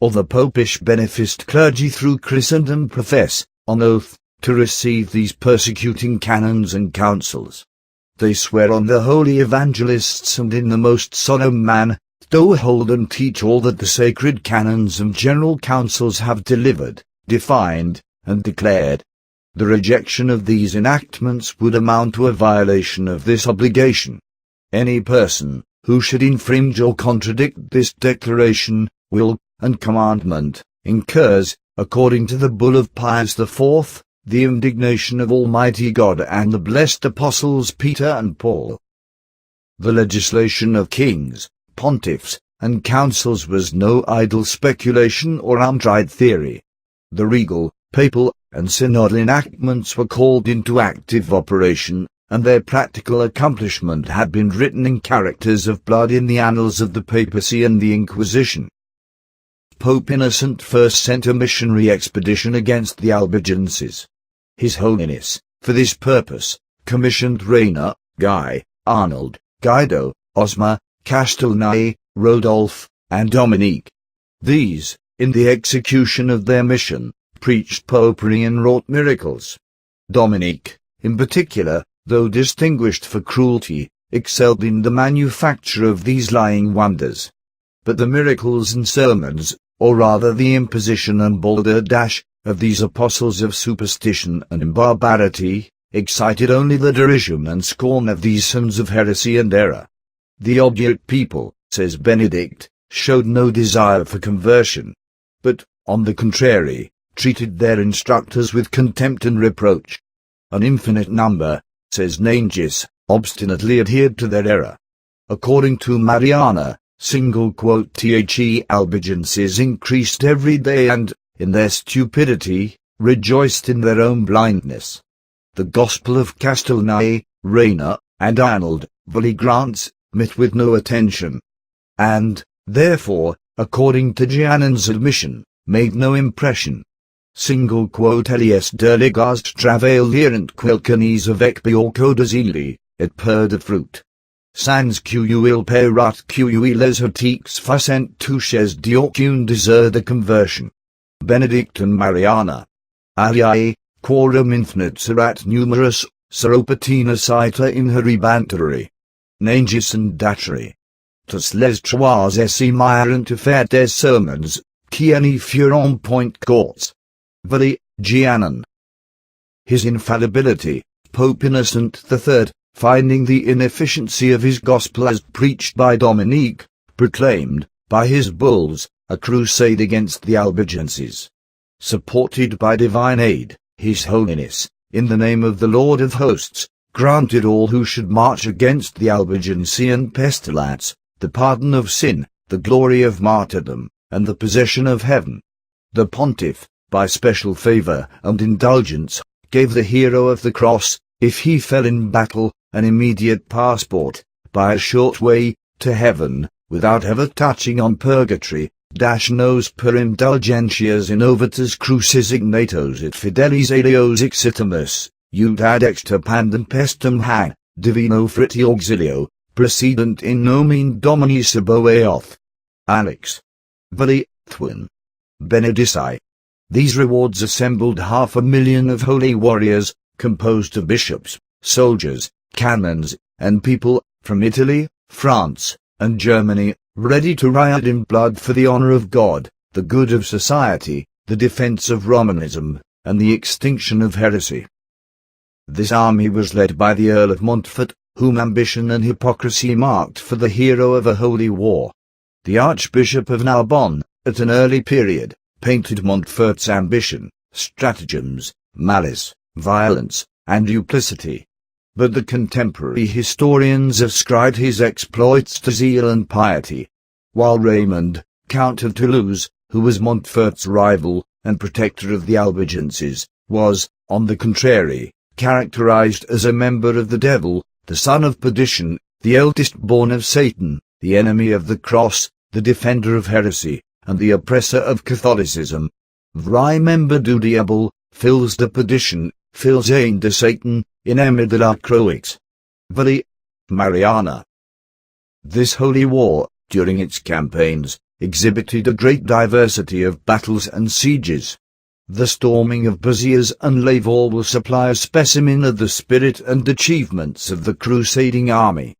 All the popish beneficed clergy through Christendom profess, on oath, to receive these persecuting canons and councils. They swear on the holy evangelists and in the most solemn manner, to hold and teach all that the sacred canons and general councils have delivered, defined, and declared. The rejection of these enactments would amount to a violation of this obligation. Any person, who should infringe or contradict this declaration, will, and commandment, incurs, according to the bull of Pius IV, the indignation of Almighty God and the blessed apostles Peter and Paul. The legislation of kings, pontiffs, and councils was no idle speculation or untried theory. The regal, papal, and synodal enactments were called into active operation, and their practical accomplishment had been written in characters of blood in the annals of the papacy and the Inquisition. Pope Innocent first sent a missionary expedition against the Albigenses. His Holiness, for this purpose, commissioned Rainer, Guy, Arnold, Guido, Osma, Castelnau, Rodolphe, and Dominique. These, in the execution of their mission, preached Popery and wrought miracles. Dominique, in particular, though distinguished for cruelty, excelled in the manufacture of these lying wonders. But the miracles and sermons, or rather the imposition and balderdash, of these apostles of superstition and barbarity, excited only the derision and scorn of these sons of heresy and error. The obdurate people, says Benedict, showed no desire for conversion, but, on the contrary, treated their instructors with contempt and reproach. An infinite number, says Nanges, obstinately adhered to their error. According to Mariana, The Albigenses increased every day and, in their stupidity, rejoiced in their own blindness. The Gospel of Castelnau, Rainer, and Arnold, Vully grants, met with no attention, and, therefore, according to Giannon's admission, made no impression. Elias de legast travailierent quelcanis avec biorco desili, et peu de fruit. Sans qu'il perat qu'il les heretics facent touches d'aucune désir de conversion. Benedict and Mariana. Aliae, quorum infinite serat numerus, seropatina cita inheribantari. Nanges and Datchery. Tous les trois essimirent to faire des sermons, qui n'y furent point courts. Vully, Giannon. His infallibility, Pope Innocent III, finding the inefficiency of his gospel as preached by Dominique, proclaimed, by his bulls, a crusade against the Albigenses. Supported by divine aid, His Holiness, in the name of the Lord of Hosts, granted all who should march against the Albigensian pestilence, the pardon of sin, the glory of martyrdom, and the possession of heaven. The pontiff, by special favor and indulgence, gave the hero of the cross, if he fell in battle, an immediate passport, by a short way, to heaven, without ever touching on purgatory. Nos per indulgentias innovatas crucis ignatos et fidelis alios exitamus, ut ad exter pandem pestum hang, divino friti auxilio, precedent in nomen Domini Sabaoth. Alex. Vully, Thwin. Benedici. These rewards assembled 500,000 of holy warriors, composed of bishops, soldiers, canons, and people, from Italy, France, and Germany, ready to riot in blood for the honor of God, the good of society, the defense of Romanism, and the extinction of heresy. This army was led by the Earl of Montfort, whom ambition and hypocrisy marked for the hero of a holy war. The Archbishop of Narbonne, at an early period, painted Montfort's ambition, stratagems, malice, violence, and duplicity. But the contemporary historians ascribed his exploits to zeal and piety, while Raymond, Count of Toulouse, who was Montfort's rival and protector of the Albigenses, was, on the contrary, characterized as a member of the devil, the son of perdition, the eldest born of Satan, the enemy of the cross, the defender of heresy, and the oppressor of Catholicism. Vrai member du diable, fils de perdition, fils de Satan, ennemi de la croix. Vali. Mariana. This holy war, during its campaigns, exhibited a great diversity of battles and sieges. The storming of Béziers and Lavaux will supply a specimen of the spirit and achievements of the crusading army.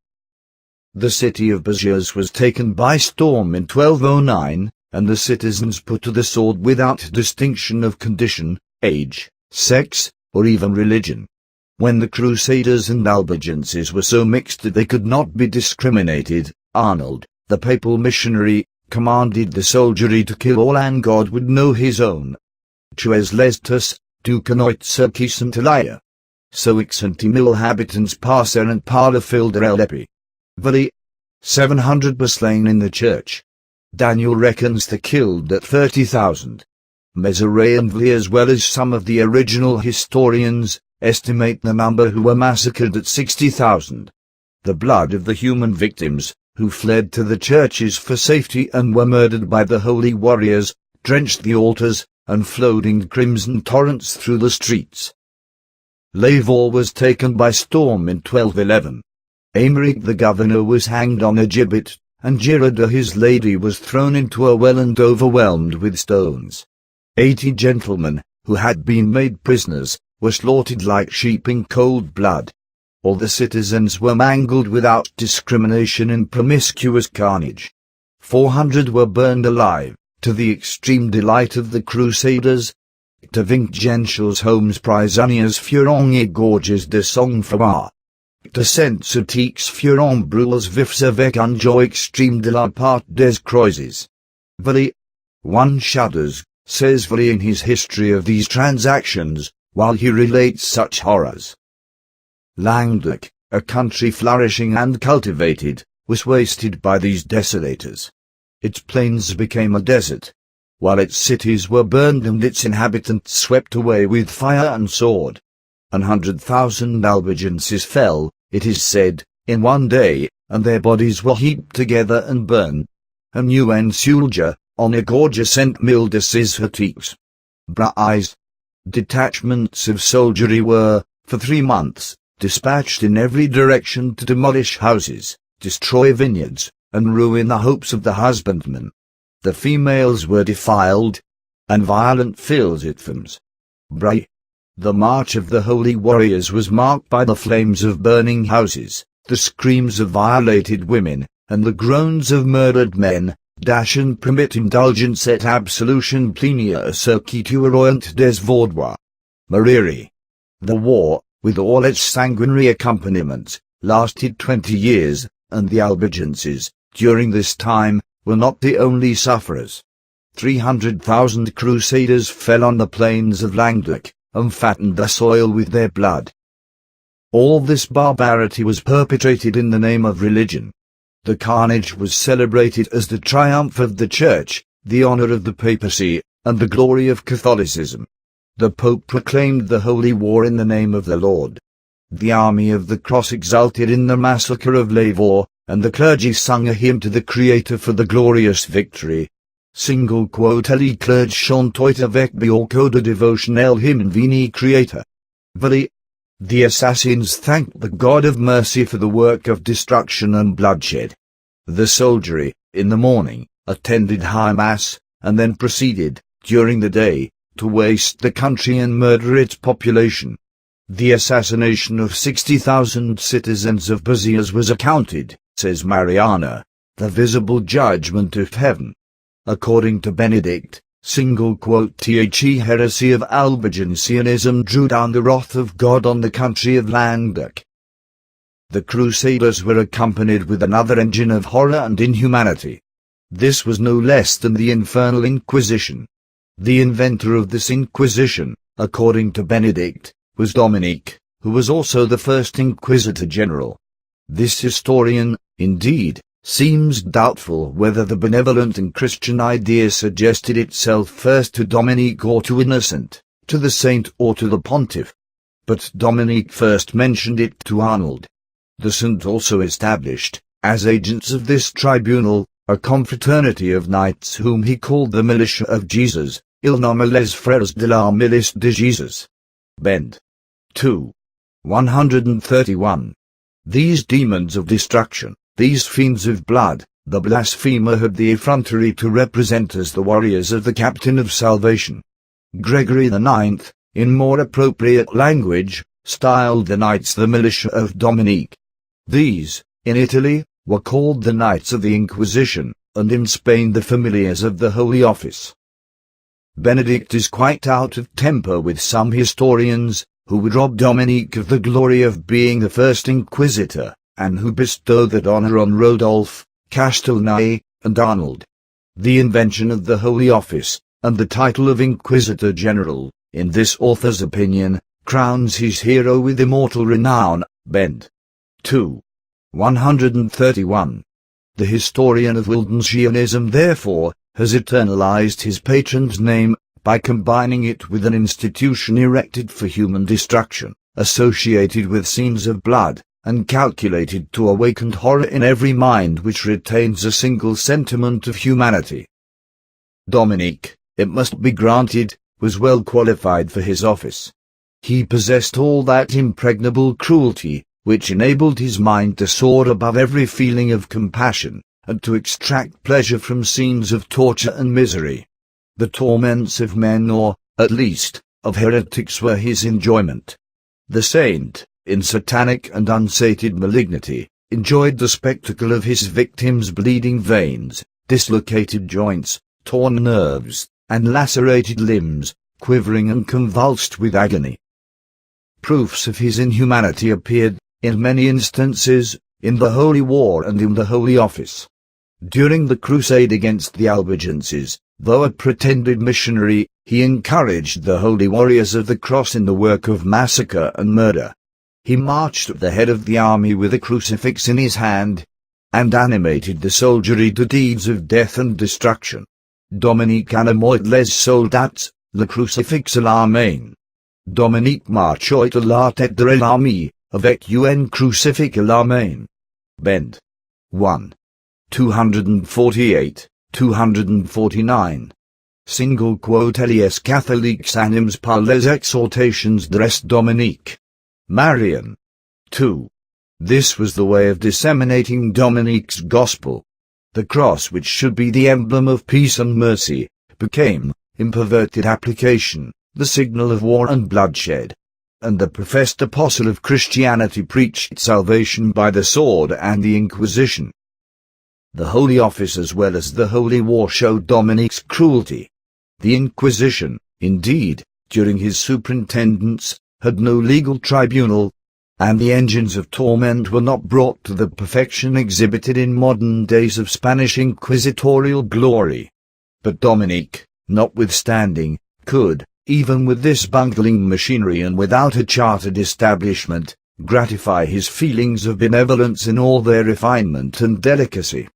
The city of Béziers was taken by storm in 1209, and the citizens put to the sword without distinction of condition, age, sex, or even religion. When the Crusaders and Albigenses were so mixed that they could not be discriminated, Arnold, the papal missionary, commanded the soldiery to kill all and God would know his own. Tues lestus, tu canoit circisum telia. So exentimil habitants passer and parla filder epi. Vali. 700 were slain in the church. Daniel reckons the killed at 30,000. Mézeray and Vlie, as well as some of the original historians, estimate the number who were massacred at 60,000. The blood of the human victims, who fled to the churches for safety and were murdered by the holy warriors, drenched the altars, and flowed in crimson torrents through the streets. Lavaux was taken by storm in 1211. Aymeric the governor was hanged on a gibbet, and Girarda his lady was thrown into a well and overwhelmed with stones. 80 gentlemen, who had been made prisoners, were slaughtered like sheep in cold blood. All the citizens were mangled without discrimination in promiscuous carnage. 400 were burned alive, to the extreme delight of the Crusaders. De Vincentials homes prisonniers furent égorges de sang-froid. De Schismatics furent brûlés vifs avec un joie extreme de la part des croises. Vali. One shudders, says Vali in his history of these transactions, while he relates such horrors. Languedoc, a country flourishing and cultivated, was wasted by these desolators. Its plains became a desert, while its cities were burned and its inhabitants swept away with fire and sword. 100,000 Albigenses fell, it is said, in one day, and their bodies were heaped together and burned. A new insurge, on égorge cent mille de Schismatics. Brais. Detachments of soldiery were, for 3 months, dispatched in every direction to demolish houses, destroy vineyards, and ruin the hopes of the husbandman. The females were defiled, and violent philosophisms. Bray. The march of the holy warriors was marked by the flames of burning houses, the screams of violated women, and the groans of murdered men. And permit indulgence et absolution plenia circituerunt des vaudois. Mariri. The war, with all its sanguinary accompaniments, lasted 20 years, and the Albigenses, during this time, were not the only sufferers. 300,000 crusaders fell on the plains of Languedoc, and fattened the soil with their blood. All this barbarity was perpetrated in the name of religion. The carnage was celebrated as the triumph of the Church, the honor of the papacy, and the glory of Catholicism. The Pope proclaimed the holy war in the name of the Lord. The army of the cross exulted in the massacre of Lavaux, and the clergy sung a hymn to the Creator for the glorious victory. Les clerges chantoient avec beaucoup de dévotion el hymne vini Creator. Vali. The assassins thanked the God of mercy for the work of destruction and bloodshed. The soldiery, in the morning, attended high mass, and then proceeded, during the day, to waste the country and murder its population. The assassination of 60,000 citizens of Béziers was accounted, says Mariana, the visible judgment of heaven. According to Benedict, The heresy of Albigensianism drew down the wrath of God on the country of Languedoc. The Crusaders were accompanied with another engine of horror and inhumanity. This was no less than the infernal Inquisition. The inventor of this Inquisition, according to Benedict, was Dominic, who was also the first Inquisitor General. This historian, indeed, Seems doubtful whether the benevolent and Christian idea suggested itself first to Dominic or to Innocent, to the saint or to the pontiff. But Dominic first mentioned it to Arnold. The saint also established, as agents of this tribunal, a confraternity of knights whom he called the Militia of Jesus, Il nomme les frères de la milice de Jesus. Bend. 2. 131. These demons of destruction, these fiends of blood, the blasphemer had the effrontery to represent as the warriors of the captain of salvation. Gregory IX, in more appropriate language, styled the knights the militia of Dominic. These, in Italy, were called the Knights of the Inquisition, and in Spain the Familiars of the Holy Office. Benedict is quite out of temper with some historians, who would rob Dominic of the glory of being the first inquisitor, and who bestow that honor on Rodolphe, Castelnau, and Arnold. The invention of the Holy Office, and the title of Inquisitor General, in this author's opinion, crowns his hero with immortal renown. Bend. 2. 131. The historian of Waldensianism therefore, has eternalized his patron's name, by combining it with an institution erected for human destruction, associated with scenes of blood, and calculated to awaken horror in every mind which retains a single sentiment of humanity. Dominic, it must be granted, was well qualified for his office. He possessed all that impregnable cruelty, which enabled his mind to soar above every feeling of compassion, and to extract pleasure from scenes of torture and misery. The torments of men or, at least, of heretics were his enjoyment. The saint, in satanic and unsated malignity, enjoyed the spectacle of his victims' bleeding veins, dislocated joints, torn nerves, and lacerated limbs, quivering and convulsed with agony. Proofs of his inhumanity appeared, in many instances, in the Holy War and in the Holy Office. During the crusade against the Albigenses, though a pretended missionary, he encouraged the holy warriors of the cross in the work of massacre and murder. He marched at the head of the army with a crucifix in his hand, and animated the soldiery to deeds of death and destruction. Dominique animoit les soldats, le crucifix à la main. Dominique marchoit à la tête de l'armée, avec un crucifix à la main. Bend. 1. 248, 249. Single quote les catholiques animés par les exhortations de Dominique. Marian. 2. This was the way of disseminating Dominique's gospel. The cross, which should be the emblem of peace and mercy, became, in perverted application, the signal of war and bloodshed. And the professed apostle of Christianity preached salvation by the sword and the Inquisition. The Holy Office as well as the Holy War showed Dominique's cruelty. The Inquisition, indeed, during his superintendence, had no legal tribunal, and the engines of torment were not brought to the perfection exhibited in modern days of Spanish inquisitorial glory. But Dominic, notwithstanding, could, even with this bungling machinery and without a chartered establishment, gratify his feelings of benevolence in all their refinement and delicacy.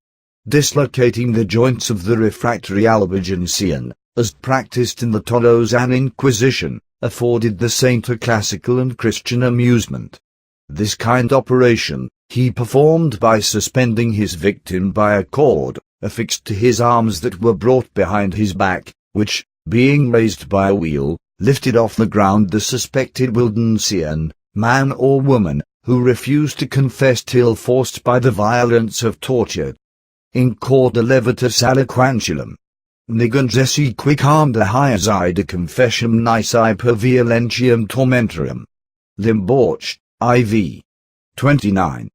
Dislocating the joints of the refractory Albigensian, as practiced in the Tolosan Inquisition, afforded the saint a classical and Christian amusement. This kind operation he performed by suspending his victim by a cord, affixed to his arms that were brought behind his back, which, being raised by a wheel, lifted off the ground the suspected Waldensian, man or woman, who refused to confess till forced by the violence of torture. In corda levitas aliquantulum. Negungesi quicam de hiazide confessium nisi per violentium tormentorum. Limborch, IV. 29.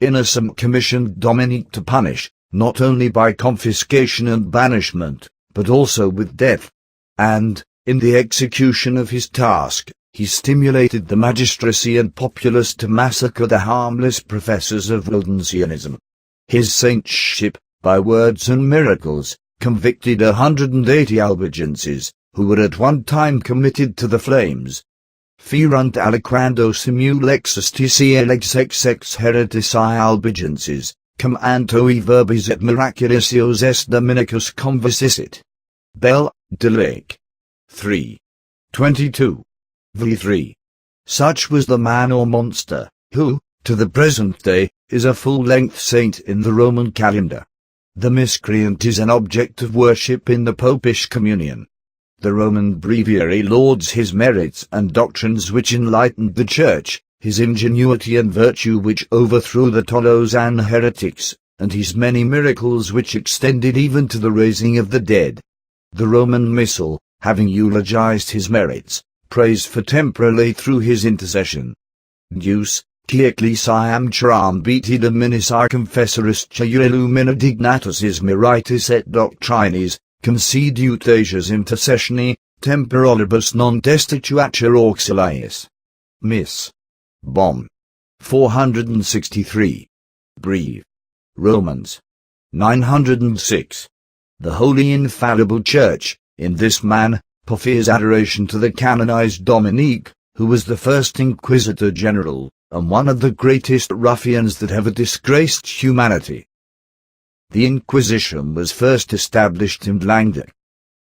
Innocent commissioned Dominic to punish, not only by confiscation and banishment, but also with death. And, in the execution of his task, he stimulated the magistracy and populace to massacre the harmless professors of Waldensianism. His saintship, by words and miracles, convicted 180 Albigenses, who were at one time committed to the flames. Firunt aliquando simul existici lex ex heretici Albigenses, cum antoi verbis et miraculisios est dominicus conversit. Bell, de Lake. 3. 22. v. 3. Such was the man or monster, who, to the present day, is a full-length saint in the Roman calendar. The miscreant is an object of worship in the Popish communion. The Roman breviary lauds his merits and doctrines which enlightened the Church, his ingenuity and virtue which overthrew the Tolos and heretics, and his many miracles which extended even to the raising of the dead. The Roman Missal, having eulogized his merits, prays for temporally through his intercession. Deus, qui ecclesiam charam biti dominis confessoris illumina dignatus is meritus et doctrines, concediut Asia's intercessioni, temporalibus non destituatur auxiliis. Miss. Bom. 463. Breve. Romans. 906. The Holy Infallible Church, in this man, proffers adoration to the canonized Dominic, who was the first Inquisitor General, and one of the greatest ruffians that ever disgraced humanity. The Inquisition was first established in Languedoc.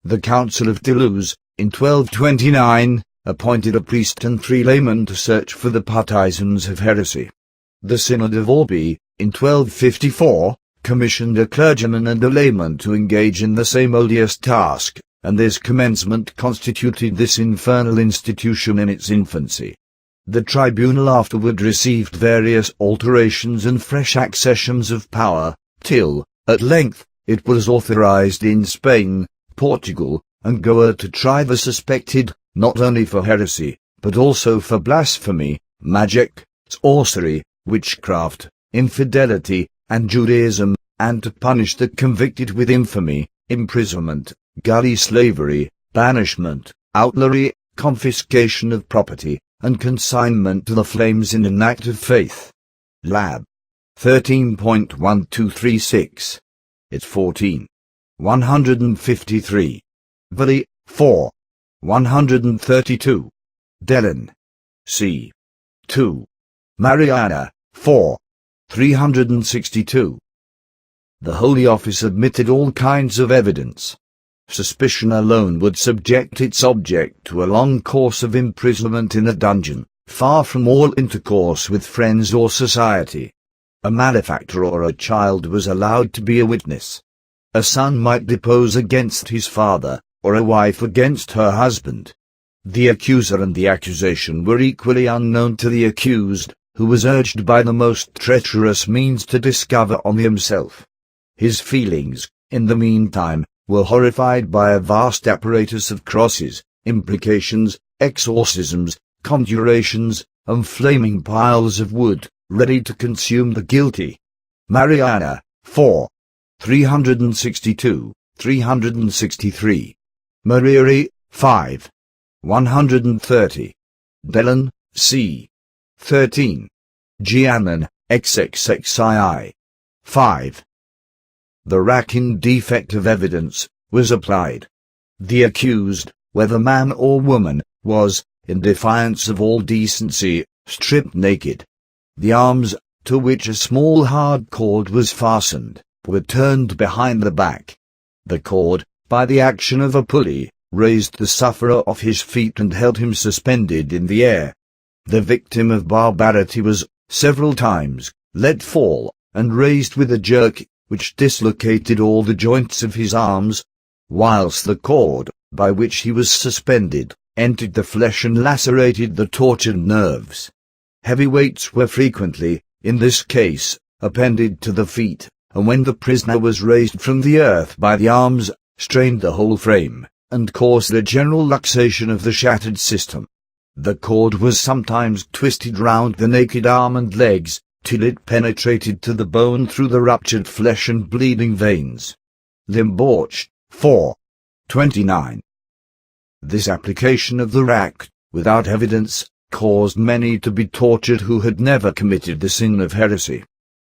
The Council of Toulouse, in 1229, appointed a priest and 3 laymen to search for the partisans of heresy. The Synod of Orbi, in 1254, commissioned a clergyman and a layman to engage in the same odious task, and this commencement constituted this infernal institution in its infancy. The tribunal afterward received various alterations and fresh accessions of power, till, at length, it was authorized in Spain, Portugal, and Goa to try the suspected, not only for heresy, but also for blasphemy, magic, sorcery, witchcraft, infidelity, and Judaism, and to punish the convicted with infamy, imprisonment, galley slavery, banishment, outlawry, confiscation of property, and consignment to the flames in an act of faith. Lab. 13.1236. It's 14. 153. Valley, 4. 132. Dellen. C. 2. Mariana, 4. 362. The Holy Office admitted all kinds of evidence. Suspicion alone would subject its object to a long course of imprisonment in a dungeon, far from all intercourse with friends or society. A malefactor or a child was allowed to be a witness. A son might depose against his father, or a wife against her husband. The accuser and the accusation were equally unknown to the accused, who was urged by the most treacherous means to discover on himself. His feelings, in the meantime, were horrified by a vast apparatus of crosses, imprecations, exorcisms, conjurations, and flaming piles of wood, ready to consume the guilty. Mariana, 4. 362, 363. Marieri, 5. 130. Dellen, c. 13. Giannon, XXXII. 5. The racking defect of evidence was applied. The accused, whether man or woman, was, in defiance of all decency, stripped naked. The arms, to which a small hard cord was fastened, were turned behind the back. The cord, by the action of a pulley, raised the sufferer off his feet and held him suspended in the air. The victim of barbarity was, several times, let fall, and raised with a jerk, which dislocated all the joints of his arms, whilst the cord, by which he was suspended, entered the flesh and lacerated the tortured nerves. Heavy weights were frequently, in this case, appended to the feet, and when the prisoner was raised from the earth by the arms, strained the whole frame, and caused a general luxation of the shattered system. The cord was sometimes twisted round the naked arm and legs, till it penetrated to the bone through the ruptured flesh and bleeding veins. Limborch, 4. 29. This application of the rack, without evidence, caused many to be tortured who had never committed the sin of heresy.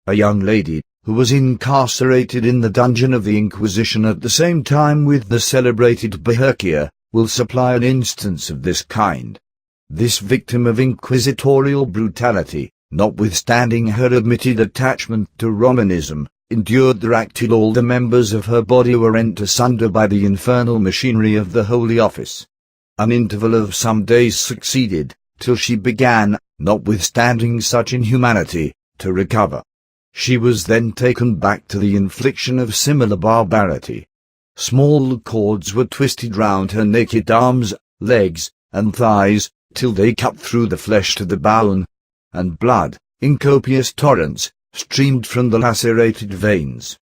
A young lady, who was incarcerated in the dungeon of the Inquisition at the same time with the celebrated Beherkia, will supply an instance of this kind. This victim of inquisitorial brutality, notwithstanding her admitted attachment to Romanism, endured the rack till all the members of her body were rent asunder by the infernal machinery of the Holy Office. An interval of some days succeeded, till she began, notwithstanding such inhumanity, to recover. She was then taken back to the infliction of similar barbarity. Small cords were twisted round her naked arms, legs, and thighs, till they cut through the flesh to the bone, and blood, in copious torrents, streamed from the lacerated veins.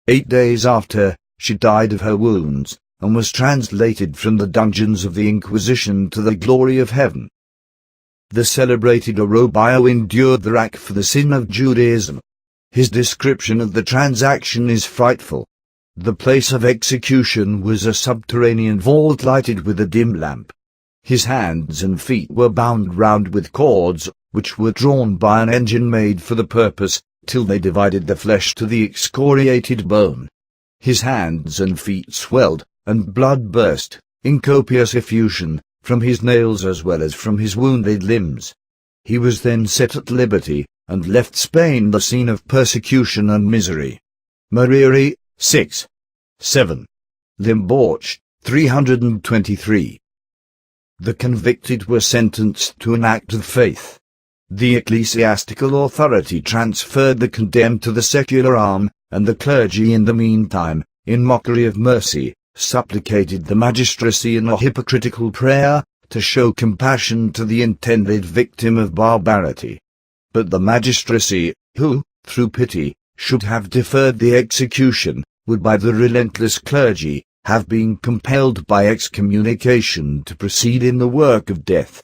8 days after, she died of her wounds, and was translated from the dungeons of the Inquisition to the glory of heaven. The celebrated Orobio endured the rack for the sin of Judaism. His description of the transaction is frightful. The place of execution was a subterranean vault lighted with a dim lamp. His hands and feet were bound round with cords, which were drawn by an engine made for the purpose, till they divided the flesh to the excoriated bone. His hands and feet swelled, and blood burst, in copious effusion, from his nails as well as from his wounded limbs. He was then set at liberty, and left Spain the scene of persecution and misery. Mariri, 6. 7. Limborch, 323. The convicted were sentenced to an act of faith. The ecclesiastical authority transferred the condemned to the secular arm, and the clergy in the meantime, in mockery of mercy, supplicated the magistracy in a hypocritical prayer, to show compassion to the intended victim of barbarity. But the magistracy, who, through pity, should have deferred the execution, would by the relentless clergy, have been compelled by excommunication to proceed in the work of death.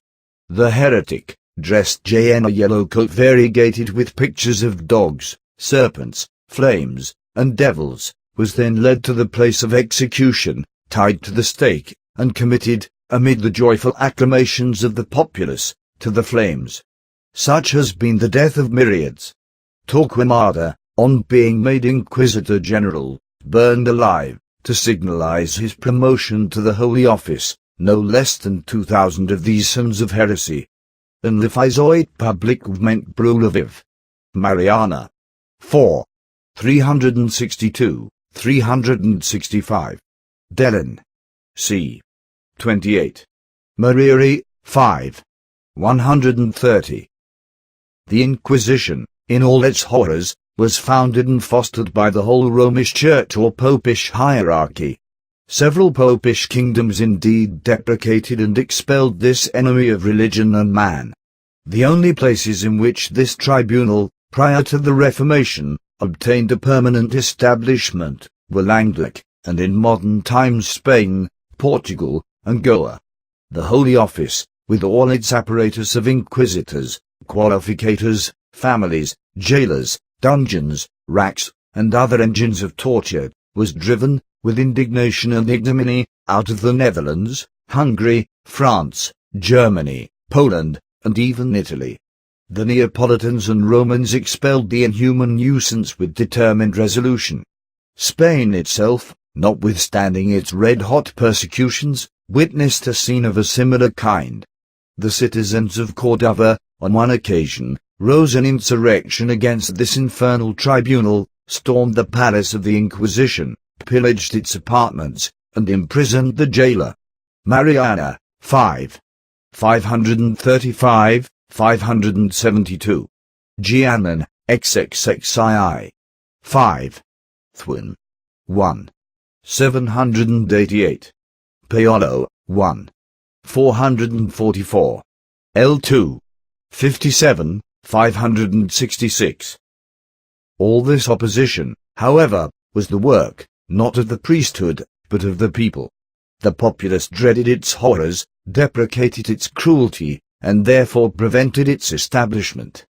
The heretic, dressed in a yellow coat variegated with pictures of dogs, serpents, flames, and devils, was then led to the place of execution, tied to the stake, and committed, amid the joyful acclamations of the populace, to the flames. Such has been the death of myriads. Torquemada, on being made Inquisitor General, burned alive, to signalize his promotion to the Holy Office, no less than 2,000 of these sons of heresy. And Lefizoit publicement Brulaviv. Mariana. 4. 362, 365. Delen. C. 28. Mariri, 5. 130. The Inquisition, in all its horrors, was founded and fostered by the whole Romish Church or Popish hierarchy. Several Popish kingdoms indeed deprecated and expelled this enemy of religion and man. The only places in which this tribunal, prior to the Reformation, obtained a permanent establishment, were Languedoc, and in modern times Spain, Portugal, and Goa. The Holy Office, with all its apparatus of inquisitors, qualificators, families, jailers, dungeons, racks, and other engines of torture, was driven, with indignation and ignominy, out of the Netherlands, Hungary, France, Germany, Poland, and even Italy. The Neapolitans and Romans expelled the inhuman nuisance with determined resolution. Spain itself, notwithstanding its red-hot persecutions, witnessed a scene of a similar kind. The citizens of Cordova, on one occasion, rose in insurrection against this infernal tribunal, stormed the palace of the Inquisition, pillaged its apartments, and imprisoned the jailer. Mariana, 5. 535, 572. Giannon, XXXII. 5. Thwin. 1. 788. Paolo, 1. 444. L2. 57, 566. All this opposition, however, was the work, not of the priesthood, but of the people. The populace dreaded its horrors, deprecated its cruelty, and therefore prevented its establishment.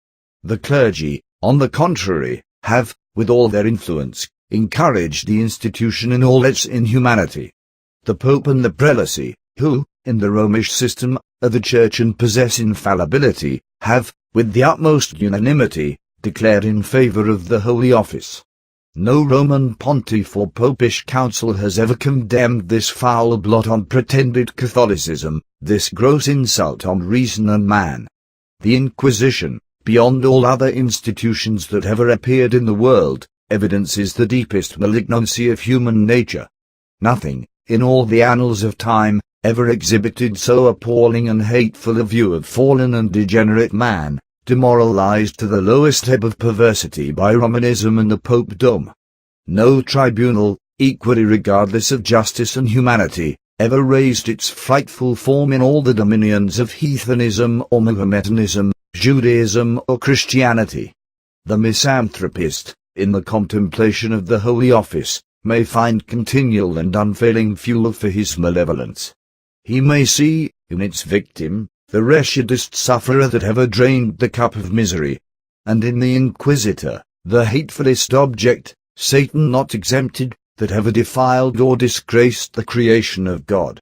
The clergy, on the contrary, have, with all their influence, encouraged the institution in all its inhumanity. The Pope and the prelacy, who, in the Romish system, are the Church and possess infallibility, have, with the utmost unanimity, declared in favor of the Holy Office. No Roman pontiff or popish council has ever condemned this foul blot on pretended Catholicism, this gross insult on reason and man. The Inquisition, beyond all other institutions that ever appeared in the world, evidences the deepest malignancy of human nature. Nothing, in all the annals of time, ever exhibited so appalling and hateful a view of fallen and degenerate man, demoralized to the lowest ebb of perversity by Romanism and the Popedom. No tribunal, equally regardless of justice and humanity, ever raised its frightful form in all the dominions of heathenism or Mohammedanism, Judaism or Christianity. The misanthropist, in the contemplation of the Holy Office, may find continual and unfailing fuel for his malevolence. He may see, in its victim, the wretchedest sufferer that ever drained the cup of misery, and in the inquisitor, the hatefulest object, Satan not exempted, that ever defiled or disgraced the creation of God.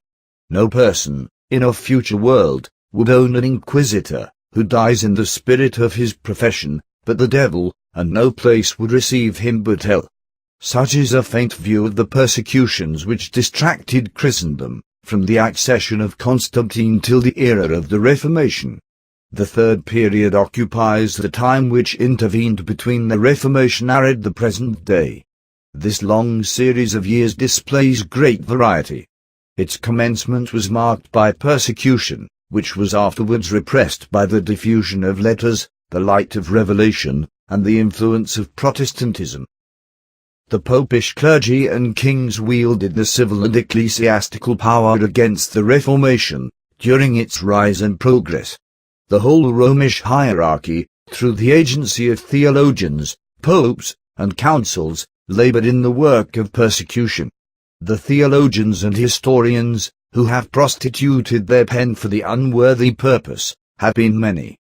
No person, in a future world, would own an inquisitor, who dies in the spirit of his profession, but the devil, and no place would receive him but hell. Such is a faint view of the persecutions which distracted Christendom, from the accession of Constantine till the era of the Reformation. The third period occupies the time which intervened between the Reformation and the present day. This long series of years displays great variety. Its commencement was marked by persecution, which was afterwards repressed by the diffusion of letters, the light of revelation, and the influence of Protestantism. The popish clergy and kings wielded the civil and ecclesiastical power against the Reformation, during its rise and progress. The whole Romish hierarchy, through the agency of theologians, popes, and councils, labored in the work of persecution. The theologians and historians, who have prostituted their pen for the unworthy purpose, have been many.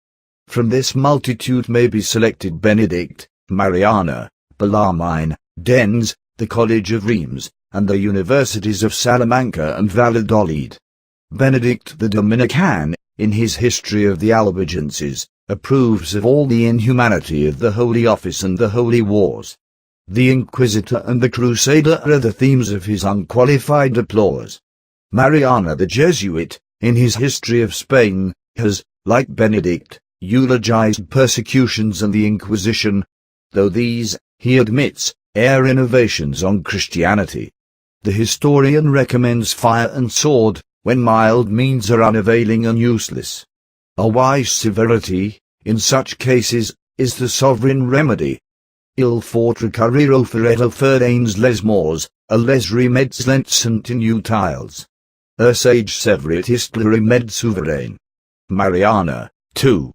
From this multitude may be selected Benedict, Mariana, Bellarmine, Dens, the College of Reims, and the Universities of Salamanca and Valladolid. Benedict the Dominican, in his History of the Albigenses, approves of all the inhumanity of the Holy Office and the Holy Wars. The Inquisitor and the Crusader are the themes of his unqualified applause. Mariana the Jesuit, in his History of Spain, has, like Benedict, eulogized persecutions and the Inquisition, though these, he admits, are innovations on Christianity. The historian recommends fire and sword, when mild means are unavailing and useless. A wise severity, in such cases, is the sovereign remedy. Il faut recourir au ferreto ferens les morts, a les remèdes lents sont inutiles. A sage severit ist le remède souverain. Mariana, 2.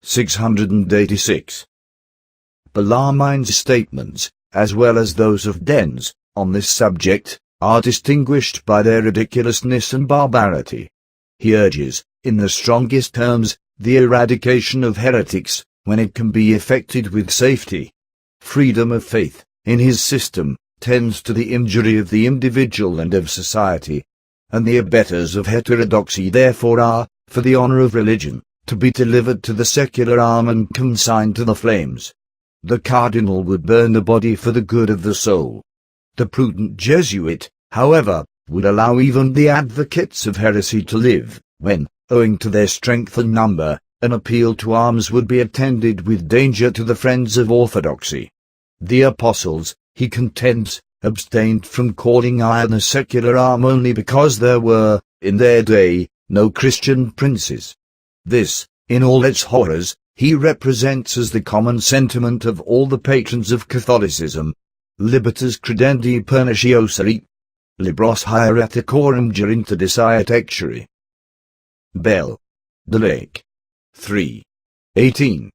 686. Bellarmine's statements, as well as those of Dens, on this subject, are distinguished by their ridiculousness and barbarity. He urges, in the strongest terms, the eradication of heretics, when it can be effected with safety. Freedom of faith, in his system, tends to the injury of the individual and of society, and the abettors of heterodoxy therefore are, for the honour of religion, to be delivered to the secular arm and consigned to the flames. The cardinal would burn the body for the good of the soul. The prudent Jesuit, however, would allow even the advocates of heresy to live, when, owing to their strength and number, an appeal to arms would be attended with danger to the friends of orthodoxy. The apostles, he contends, abstained from calling iron a secular arm only because there were, in their day, no Christian princes. This, in all its horrors, he represents as the common sentiment of all the patrons of Catholicism. Libertas credendi perniciosari. Libros hiereticorum gerinta desiat exere. Bell. De Lake. 3. 18.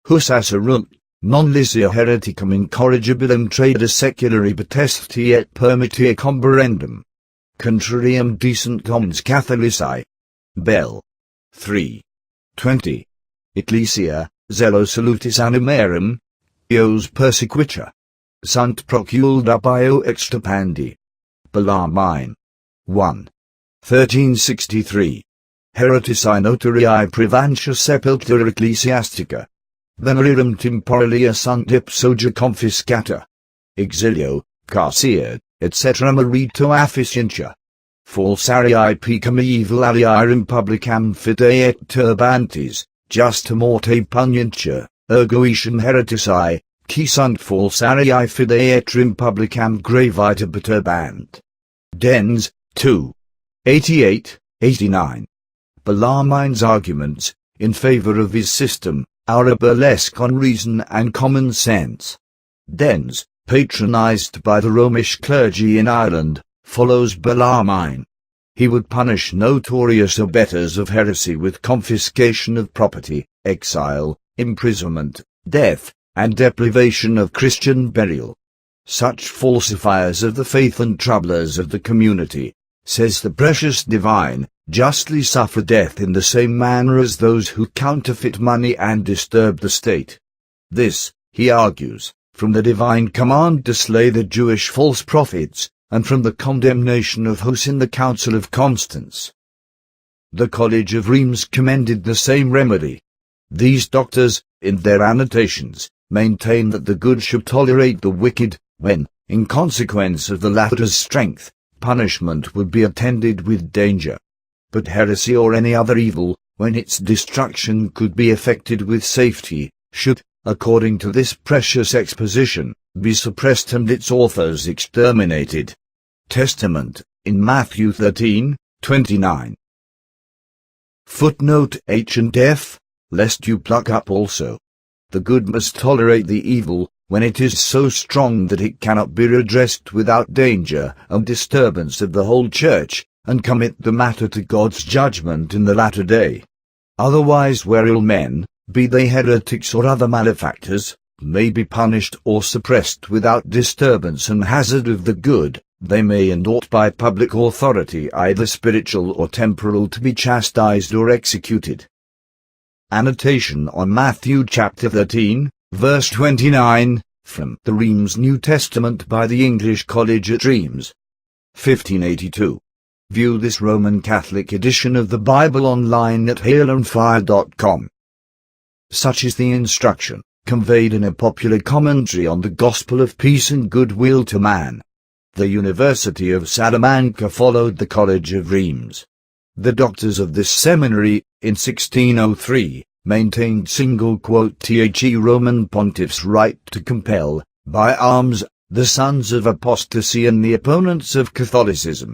Hus asserunt, non licia hereticum incorrigibilum traitor seculari potesti et permittia comberendum. Contrarium decent commons Catholici. Bell. 3. 20. Ecclesia, zelo salutis animarum, ios persequitur. Sant procured abio extirpandi. Bellarmine. 1. 1363. Heretici notarii privantia sepultura ecclesiastica. Venerarium temporalia sunt ipsoja confiscata. Exilio, carcia, etc. merito afficientia. Falsarii pecum evil aliarum publicam fide et turbantes, justa morte punientia. ergo etiam heretici, qui sunt falsarii fidei et in publicam gravita perturbant. Dens, 2. 88, 89. Bellarmine's arguments, in favor of his system, are a burlesque on reason and common sense. Dens, patronized by the Romish clergy in Ireland, follows Bellarmine. He would punish notorious abettors of heresy with confiscation of property, exile, imprisonment, death, and deprivation of Christian burial. Such falsifiers of the faith and troublers of the community, says the precious divine, justly suffer death in the same manner as those who counterfeit money and disturb the state. This, he argues, from the divine command to slay the Jewish false prophets, and from the condemnation of Hus in the Council of Constance. The College of Rheims commended the same remedy. These doctors, in their annotations, maintain that the good should tolerate the wicked, when, in consequence of the latter's strength, punishment would be attended with danger. But heresy or any other evil, when its destruction could be effected with safety, should, according to this precious exposition, be suppressed and its authors exterminated. Testament, in Matthew 13:29. Footnote H and F, lest you pluck up also. The good must tolerate the evil, when it is so strong that it cannot be redressed without danger and disturbance of the whole Church, and commit the matter to God's judgment in the latter day. Otherwise where ill men, be they heretics or other malefactors, may be punished or suppressed without disturbance and hazard of the good, they may and ought by public authority either spiritual or temporal to be chastised or executed. Annotation on Matthew chapter 13, verse 29, from the Rheims New Testament by the English College at Rheims. 1582. View this Roman Catholic edition of the Bible online at hailonfire.com. Such is the instruction, conveyed in a popular commentary on the Gospel of Peace and Goodwill to Man. The University of Salamanca followed the College of Rheims. The doctors of this seminary, in 1603, maintained the Roman pontiffs' right to compel, by arms, the sons of apostasy and the opponents of Catholicism.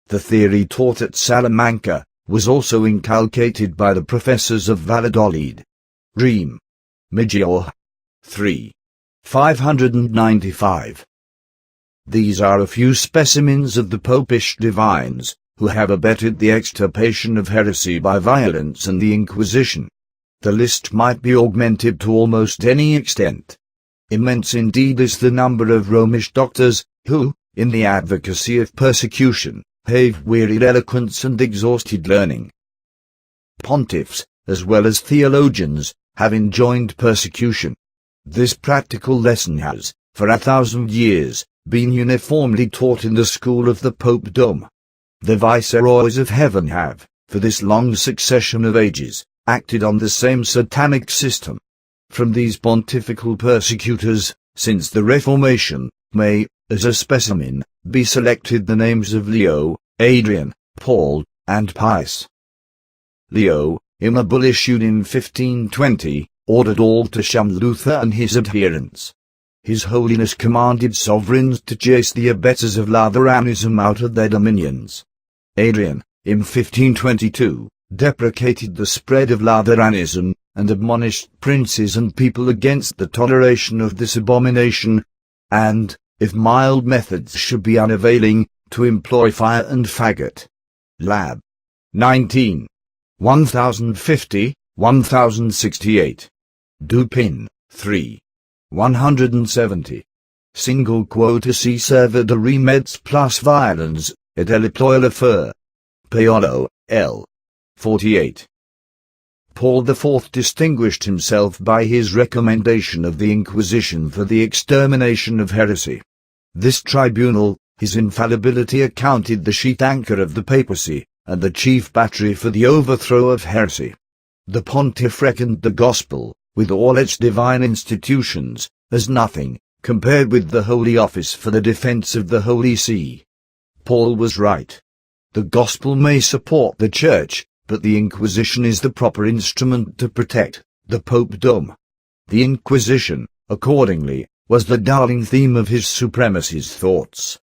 The theory taught at Salamanca was also inculcated by the professors of Valladolid. Rheims. Major. 3. 595. These are a few specimens of the popish divines, who have abetted the extirpation of heresy by violence and the Inquisition. The list might be augmented to almost any extent. Immense indeed is the number of Romish doctors, who, in the advocacy of persecution, have wearied eloquence and exhausted learning. Pontiffs, as well as theologians, have enjoined persecution. This practical lesson has, for 1,000 years, been uniformly taught in the school of the Popedom. The viceroys of heaven have, for this long succession of ages, acted on the same satanic system. From these pontifical persecutors, since the Reformation, may, as a specimen, be selected the names of Leo, Adrian, Paul, and Pius. Leo, in a bull issued in 1520, ordered all to shun Luther and his adherents. His Holiness commanded sovereigns to chase the abettors of Lutheranism out of their dominions. Adrian, in 1522, deprecated the spread of Lutheranism, and admonished princes and people against the toleration of this abomination, and, if mild methods should be unavailing, to employ fire and faggot. Lab. 19. 1050, 1068. Dupin, 3. 170. Single quota si serva de remeds plus violence, et eliploy la fur. Paolo, L. 48. Paul IV distinguished himself by his recommendation of the Inquisition for the extermination of heresy. This tribunal, his infallibility accounted the sheet anchor of the papacy, and the chief battery for the overthrow of heresy. The pontiff reckoned the gospel, with all its divine institutions, as nothing, compared with the Holy Office for the defense of the Holy See. Paul was right. The gospel may support the Church, but the Inquisition is the proper instrument to protect the Popedom. The Inquisition, accordingly, was the darling theme of his supremacy's thoughts.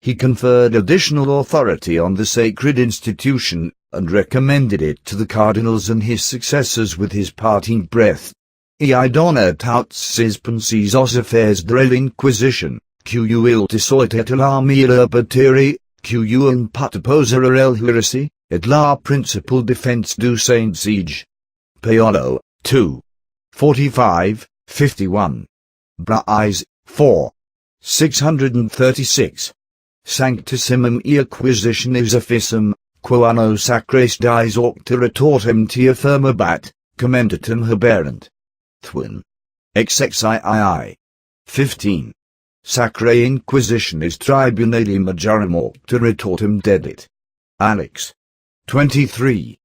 He conferred additional authority on the sacred institution, and recommended it to the cardinals and his successors with his parting breath. I dona tout ses pensis os affaires de l'Inquisition, que il desoit et la mille bateri, que un pat poser el heresy, et la principal defense du Saint Siege. Paolo, 2. 45, 51. Brais, 4. 636. Sanctissimum Inquisitionis officium, quo anno sacres dies octa retortem tia firmabat, commendatum haberant. Twin. XXIII. 15. Sacrae Inquisitionis tribunali majorum octa retortem dedit. Alex. 23.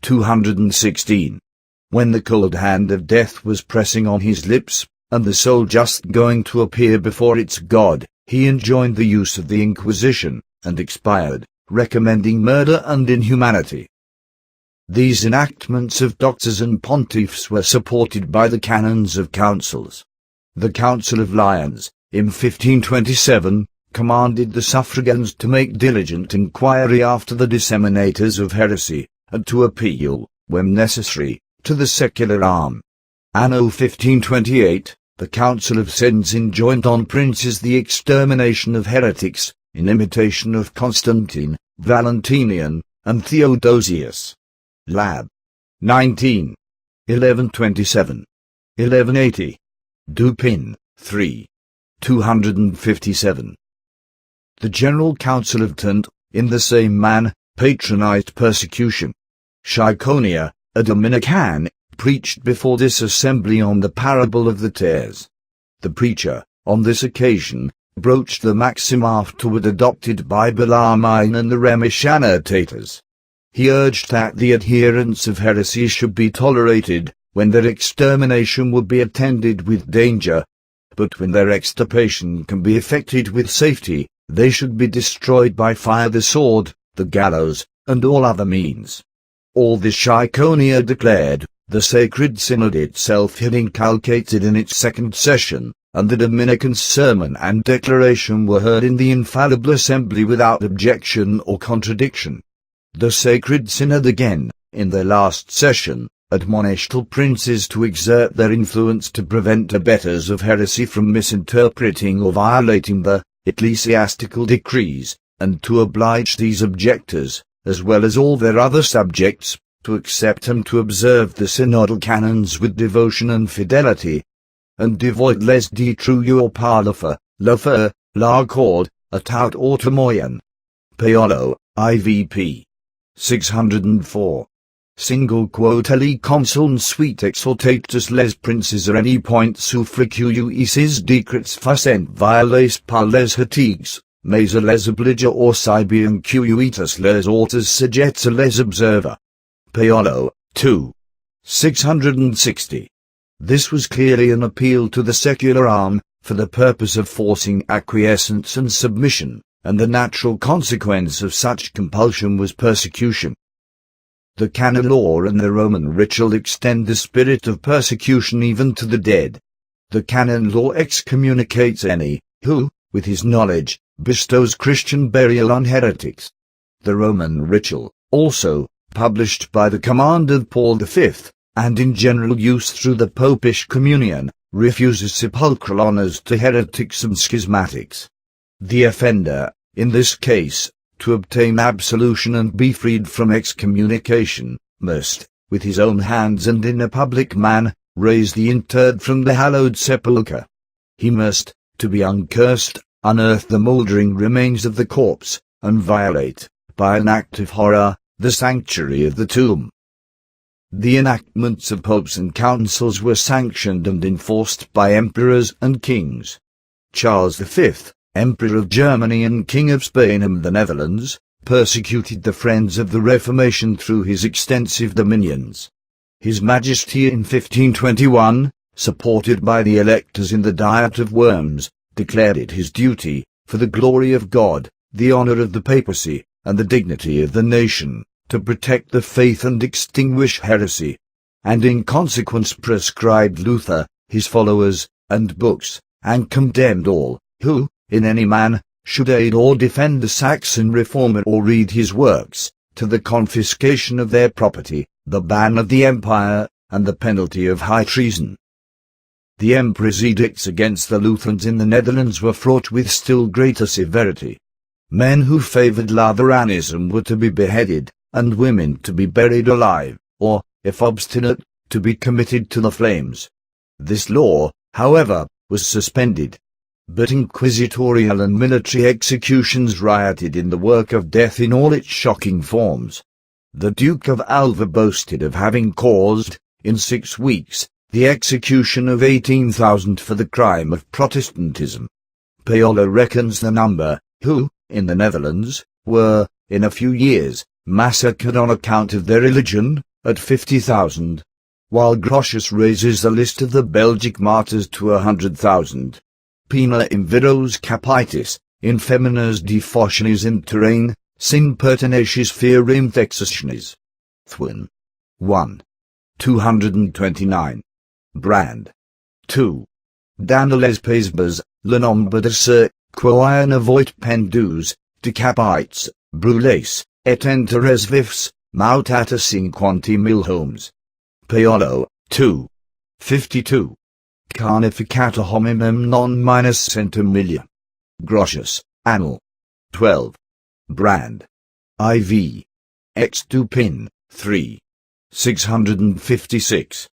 216. When the cold hand of death was pressing on his lips, and the soul just going to appear before its God, he enjoined the use of the Inquisition, and expired, recommending murder and inhumanity. These enactments of doctors and pontiffs were supported by the canons of councils. The Council of Lyons, in 1527, commanded the suffragans to make diligent inquiry after the disseminators of heresy, and to appeal, when necessary, to the secular arm. Anno 1528, the Council of Sens enjoined on princes the extermination of heretics, in imitation of Constantine, Valentinian, and Theodosius. Lab. 19. 1127. 1180. Dupin, 3. 257. The General Council of Trent, in the same manner, patronized persecution. Schiconia, a Dominican, preached before this assembly on the parable of the tares. The preacher, on this occasion, broached the maxim afterward adopted by Bellarmine and the Romish annotators. He urged that the adherents of heresy should be tolerated, when their extermination would be attended with danger, but when their extirpation can be effected with safety, they should be destroyed by fire, the sword, the gallows, and all other means. All this Schiconia declared, the Sacred Synod itself had inculcated in its second session, and the Dominican's sermon and declaration were heard in the infallible assembly without objection or contradiction. The Sacred Synod again, in their last session, admonished all princes to exert their influence to prevent abettors of heresy from misinterpreting or violating the ecclesiastical decrees, and to oblige these objectors, as well as all their other subjects, to accept and to observe the synodal canons with devotion and fidelity, and devoid les detruyo par la fe, la cord, a tout automoyen. Paolo, IVP. 604. Single quote li consuln suite exhortatus les princes a any point suffracuiis decrets facent violes par les heretics, mais a les obliga or sibium cuitus les autos sujets a les observer. Paolo, 2. 660. This was clearly an appeal to the secular arm, for the purpose of forcing acquiescence and submission, and the natural consequence of such compulsion was persecution. The canon law and the Roman ritual extend the spirit of persecution even to the dead. The canon law excommunicates any who, with his knowledge, bestows Christian burial on heretics. The Roman ritual, also, published by the command of Paul V, and in general use through the Popish communion, refuses sepulchral honors to heretics and schismatics. The offender, in this case, to obtain absolution and be freed from excommunication, must, with his own hands and in a public manner, raise the interred from the hallowed sepulchre. He must, to be uncursed, unearth the mouldering remains of the corpse, and violate, by an act of horror, the sanctuary of the tomb. The enactments of popes and councils were sanctioned and enforced by emperors and kings. Charles V, Emperor of Germany and King of Spain and the Netherlands, persecuted the friends of the Reformation through his extensive dominions. His Majesty in 1521, supported by the electors in the Diet of Worms, declared it his duty, for the glory of God, the honor of the papacy, and the dignity of the nation, to protect the faith and extinguish heresy, and in consequence prescribed Luther, his followers, and books, and condemned all, who, in any man, should aid or defend the Saxon reformer or read his works, to the confiscation of their property, the ban of the empire, and the penalty of high treason. The emperor's edicts against the Lutherans in the Netherlands were fraught with still greater severity. Men who favored Lutheranism were to be beheaded, and women to be buried alive, or, if obstinate, to be committed to the flames. This law, however, was suspended. But inquisitorial and military executions rioted in the work of death in all its shocking forms. The Duke of Alva boasted of having caused, in 6 weeks, the execution of 18,000 for the crime of Protestantism. Paolo reckons the number, who, in the Netherlands, were, in a few years, massacred on account of their religion, at 50,000, while Grotius raises the list of the Belgic martyrs to 100,000. Pena inviros capitis, in feminas defotionis in terrain, sin pertinacis ferim thexationis. Thwin. 1. 229. Brand. 2. Daneles pesbas, lenombadase, quoian avoit pendus, decapites, brules, et enteres vifs, mautata cinquanti mil homes. Paolo, 2. 52. Carnificata hominem non minus centimilia. Grotius, Annal. 12. Brand. IV. X2 Pin, 3. 656.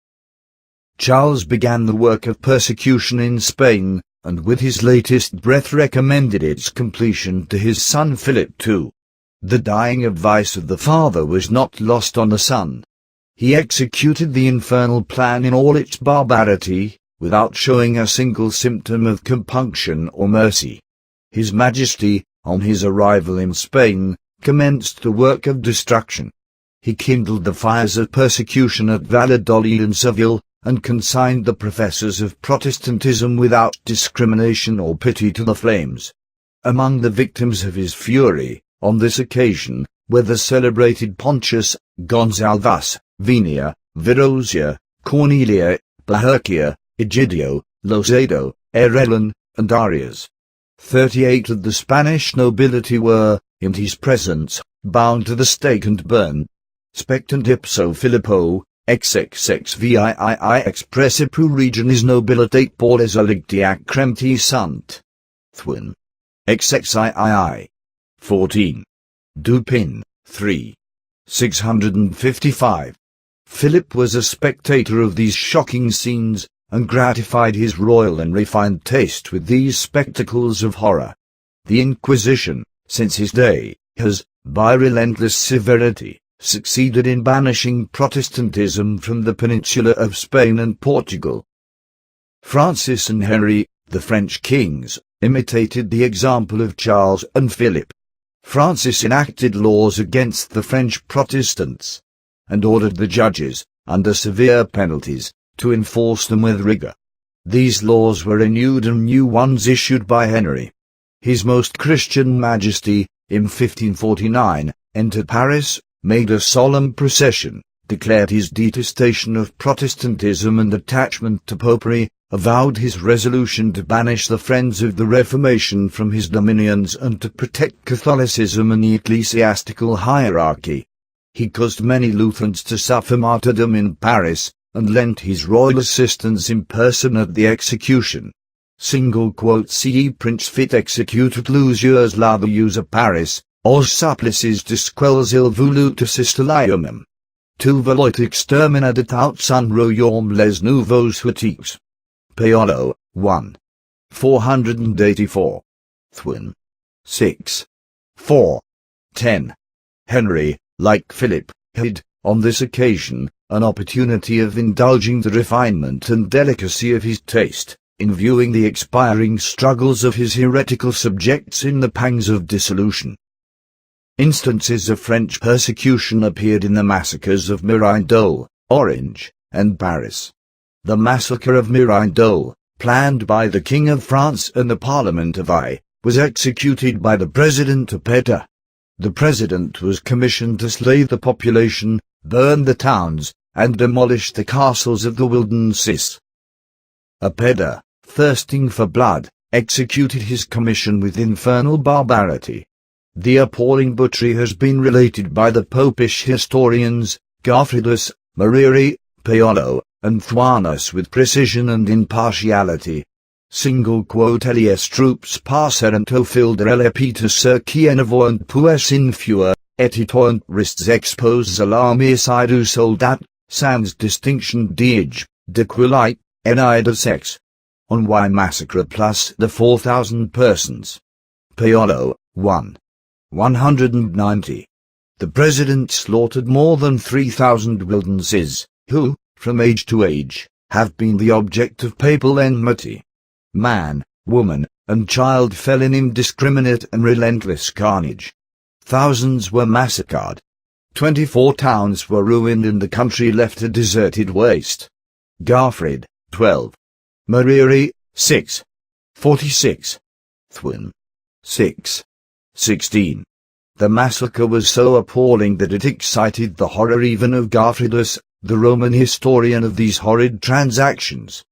Charles began the work of persecution in Spain, and with his latest breath recommended its completion to his son Philip II. The dying advice of the father was not lost on the son. He executed the infernal plan in all its barbarity, without showing a single symptom of compunction or mercy. His Majesty, on his arrival in Spain, commenced the work of destruction. He kindled the fires of persecution at Valladolid and Seville, and consigned the professors of Protestantism without discrimination or pity to the flames. Among the victims of his fury, on this occasion, were the celebrated Pontiffs, Gonzalvas, Venia, Virosia, Cornelia, Bohorquia, Egidio, Losado, Arellon, and Arias. 38 of the Spanish nobility were, in his presence, bound to the stake and burned. Spectant ipso Filippo, XXXVII expressipu regionis nobilitate Paulis alicti cremti sunt. Thwin. XXII. 14. Dupin, 3. 655. Philip was a spectator of these shocking scenes, and gratified his royal and refined taste with these spectacles of horror. The Inquisition, since his day, has, by relentless severity, succeeded in banishing Protestantism from the peninsula of Spain and Portugal. Francis and Henry, the French kings, imitated the example of Charles and Philip. Francis enacted laws against the French Protestants, and ordered the judges, under severe penalties, to enforce them with rigor. These laws were renewed and new ones issued by Henry. His Most Christian Majesty, in 1549, entered Paris, made a solemn procession, declared his detestation of Protestantism and attachment to Popery, avowed his resolution to banish the friends of the Reformation from his dominions and to protect Catholicism and the ecclesiastical hierarchy. He caused many Lutherans to suffer martyrdom in Paris, and lent his royal assistance in person at the execution. "Ce prince fit executat lusures lavius a Paris, os supplices disquels il volut assistalium. Tu veloit exterminadet aut sun royaume les nouveaux heretics." Paolo, 1. 484. Thwin. 6. 4. 10. Henry, like Philip, had, on this occasion, an opportunity of indulging the refinement and delicacy of his taste, in viewing the expiring struggles of his heretical subjects in the pangs of dissolution. Instances of French persecution appeared in the massacres of Mirandole, Orange, and Paris. The massacre of Mirandole, planned by the King of France and the Parliament of Aix, was executed by the President Popedom. The President was commissioned to slay the population, burn the towns, and demolish the castles of the wilderness. Popedom, thirsting for blood, executed his commission with infernal barbarity. The appalling butchery has been related by the popish historians, Goffredus, Mariri, Paolo, and Thuanus with precision and impartiality. Elias troops passerent filder elepitus circienavoant puis infua, etitoant risks expos alarmi sidu soldat, sans distinction diege, dequilite, enida sex. On why massacre plus the 4,000 persons. Paolo, 1. 190. The president slaughtered more than 3,000 Waldenses, who, from age to age, have been the object of papal enmity. Man, woman, and child fell in indiscriminate and relentless carnage. Thousands were massacred. 24 towns were ruined and the country left a deserted waste. Garfred, 12. Mariri, 6. 46. Thwin. 6. 16. The massacre was so appalling that it excited the horror even of Goffredus, the Roman historian of these horrid transactions.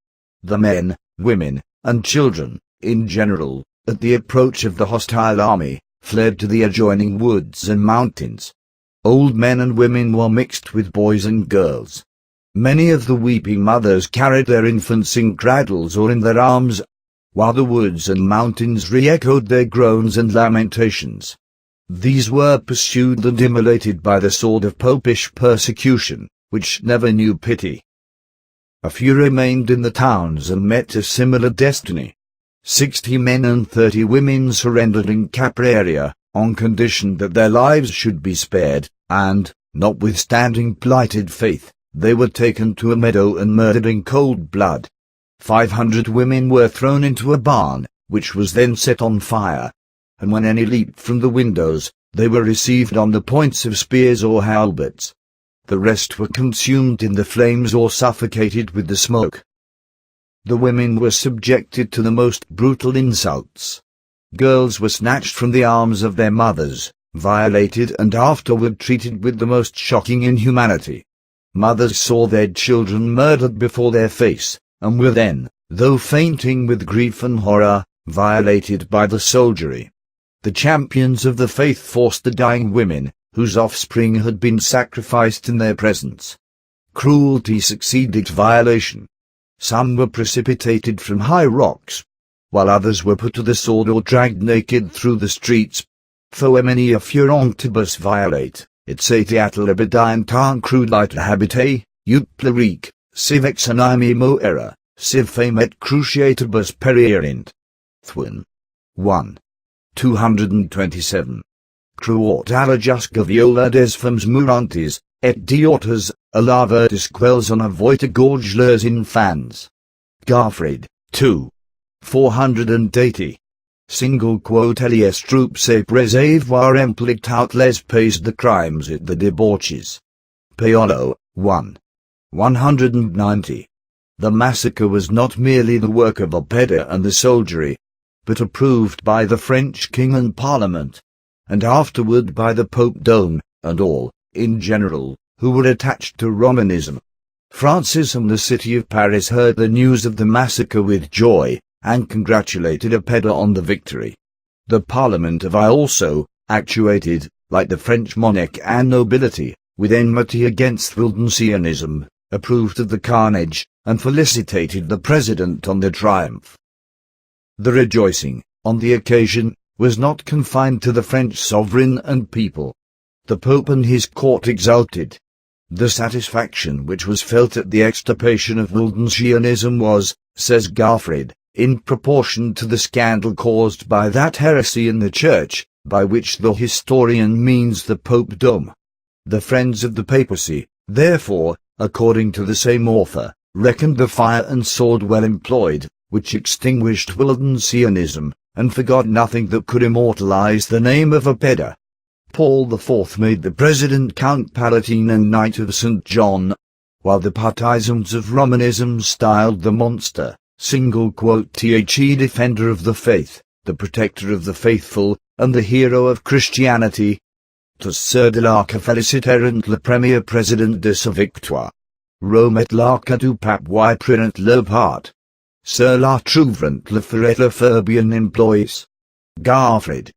The men, women, and children, in general, at the approach of the hostile army, fled to the adjoining woods and mountains. Old men and women were mixed with boys and girls. Many of the weeping mothers carried their infants in cradles or in their arms, while the woods and mountains re-echoed their groans and lamentations. These were pursued and immolated by the sword of popish persecution, which never knew pity. A few remained in the towns and met a similar destiny. 60 men and 30 women surrendered in Capraria, on condition that their lives should be spared, and, notwithstanding plighted faith, they were taken to a meadow and murdered in cold blood. 500 women were thrown into a barn, which was then set on fire, and when any leaped from the windows, they were received on the points of spears or halberds. The rest were consumed in the flames or suffocated with the smoke. The women were subjected to the most brutal insults. Girls were snatched from the arms of their mothers, violated and afterward treated with the most shocking inhumanity. Mothers saw their children murdered before their face, and were then, though fainting with grief and horror, violated by the soldiery. The champions of the faith forced the dying women, whose offspring had been sacrificed in their presence. Cruelty succeeded violation. Some were precipitated from high rocks, while others were put to the sword or dragged naked through the streets. Foemenia furentibus violate, et satiatal abidine tan crudite habite, ut pleric, civ ex animo era, civ fame et cruciatibus perierint. Thwin. 1. 227. Cruort alajusca viola desfams murantes, et diotas, alavertis quels on avoita gorgelers infans. Garfred, 2. 480. Elias troops e presavoir implict out les pays the crimes at the debauches. Paolo, 1. 190. The massacre was not merely the work of Popedom and the soldiery, but approved by the French king and parliament, and afterward by the Popedom, and all, in general, who were attached to Romanism. Francis and the city of Paris heard the news of the massacre with joy, and congratulated Popedom on the victory. The Parliament of I also, actuated, like the French monarch and nobility, with enmity against Waldensianism, approved of the carnage, and felicitated the president on the triumph. The rejoicing, on the occasion, was not confined to the French sovereign and people. The Pope and his court exulted. The satisfaction which was felt at the extirpation of Waldensianism was, says Garfred, in proportion to the scandal caused by that heresy in the Church, by which the historian means the Popedom. The friends of the papacy, therefore, according to the same author, reckoned the fire and sword well employed, which extinguished Waldensianism, and forgot nothing that could immortalize the name of Popedom. Paul IV made the president Count Palatine and Knight of St. John, while the partisans of Romanism styled the monster, the defender of the faith, the protector of the faithful, and the hero of Christianity. To Sir de l'arca feliciterent le premier président de sa victoire. Rome et l'arca du pape y prenant le part. Sur la trouvant le ferret Furbian employs. Garfred.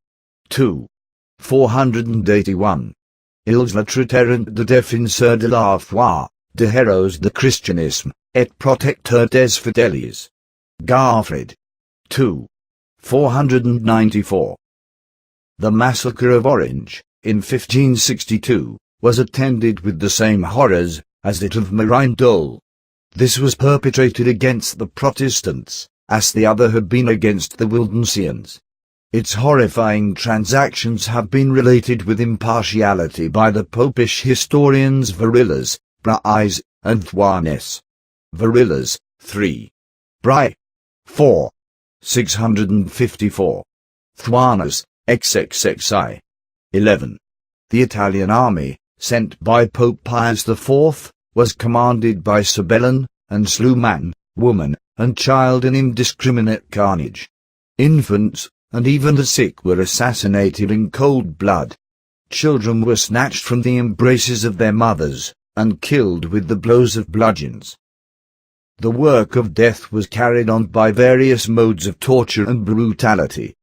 2. 481. Ils la traiterent de défenseur de la foi, de héros de christianisme, et protecteur des fidèles. Garfred. 2. 494. The massacre of Orange, in 1562, was attended with the same horrors as that of Mirindol. This was perpetrated against the Protestants, as the other had been against the Waldensians. Its horrifying transactions have been related with impartiality by the popish historians Varillas, Brais, and Thuanus. Varillas, 3. Brai. 4. 654. Thuanus, XXXI. 11. The Italian army, sent by Pope Pius IV, was commanded by Sabellan, and slew man, woman, and child in indiscriminate carnage. Infants, and even the sick were assassinated in cold blood. Children were snatched from the embraces of their mothers, and killed with the blows of bludgeons. The work of death was carried on by various modes of torture and brutality.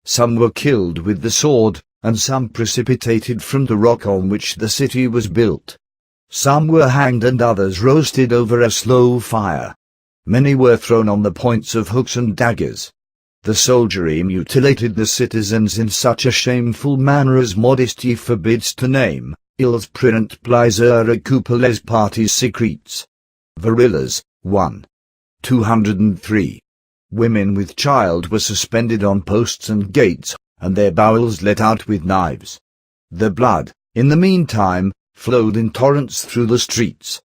Some were killed with the sword, and some precipitated from the rock on which the city was built. Some were hanged and others roasted over a slow fire. Many were thrown on the points of hooks and daggers. The soldiery mutilated the citizens in such a shameful manner as modesty forbids to name. Ils prirent plaisir à couper les parties secrètes. Varillas, 1. 203. Women with child were suspended on posts and gates, and their bowels let out with knives. The blood, in the meantime, flowed in torrents through the streets.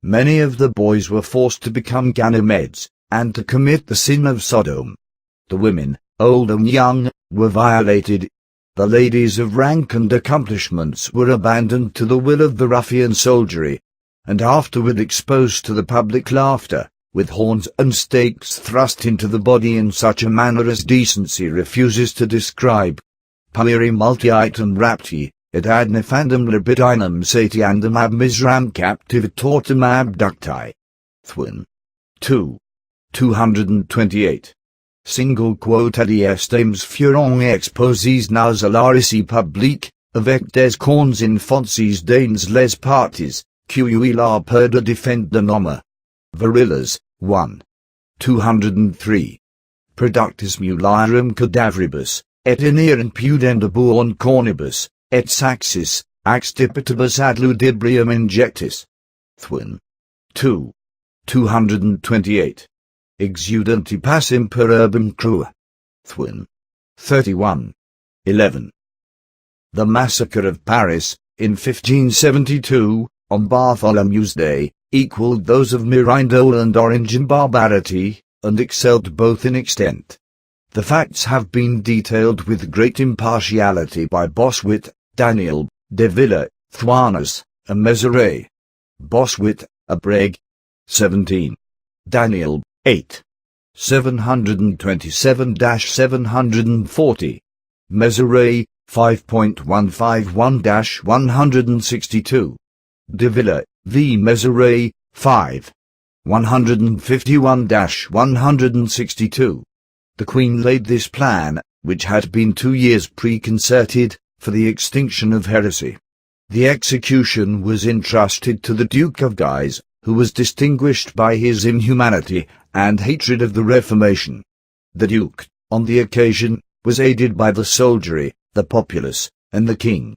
Many of the boys were forced to become Ganymedes, and to commit the sin of Sodom. The women, old and young, were violated. The ladies of rank and accomplishments were abandoned to the will of the ruffian soldiery, and afterward exposed to the public laughter, with horns and stakes thrust into the body in such a manner as decency refuses to describe. Pari multi-item rapti, et ad nefandum libidinum satiandum ab misram captivitortum abducti. Thwin. 2. 228. Single quote estames furong exposis nasal publique, avec des corns in fonces danes les parties, qui la perda defend the noma. Varillas, 1. 203. Productus mulirum cadavribus, et inerent pudendabur cornibus, et saxis, axtipitibus ad ludibrium injectis. Thwin. 2. 228. Exudanti passim per urbem crua. Thwin. 31. 11. The massacre of Paris, in 1572, on Bartholomew's Day, equalled those of Mirindol and Orange in barbarity, and excelled both in extent. The facts have been detailed with great impartiality by Bossuet, Daniel, de Villa, Thuanus, and Mézeray. Bossuet, Abreg. 17. Daniel, 8. 727-740. Mézeray, 5.151-162. De Villa, v. Mézeray, 5. 151-162. The Queen laid this plan, which had been 2 years preconcerted, for the extinction of heresy. The execution was entrusted to the Duke of Guise, who was distinguished by his inhumanity and hatred of the Reformation. The Duke, on the occasion, was aided by the soldiery, the populace, and the king.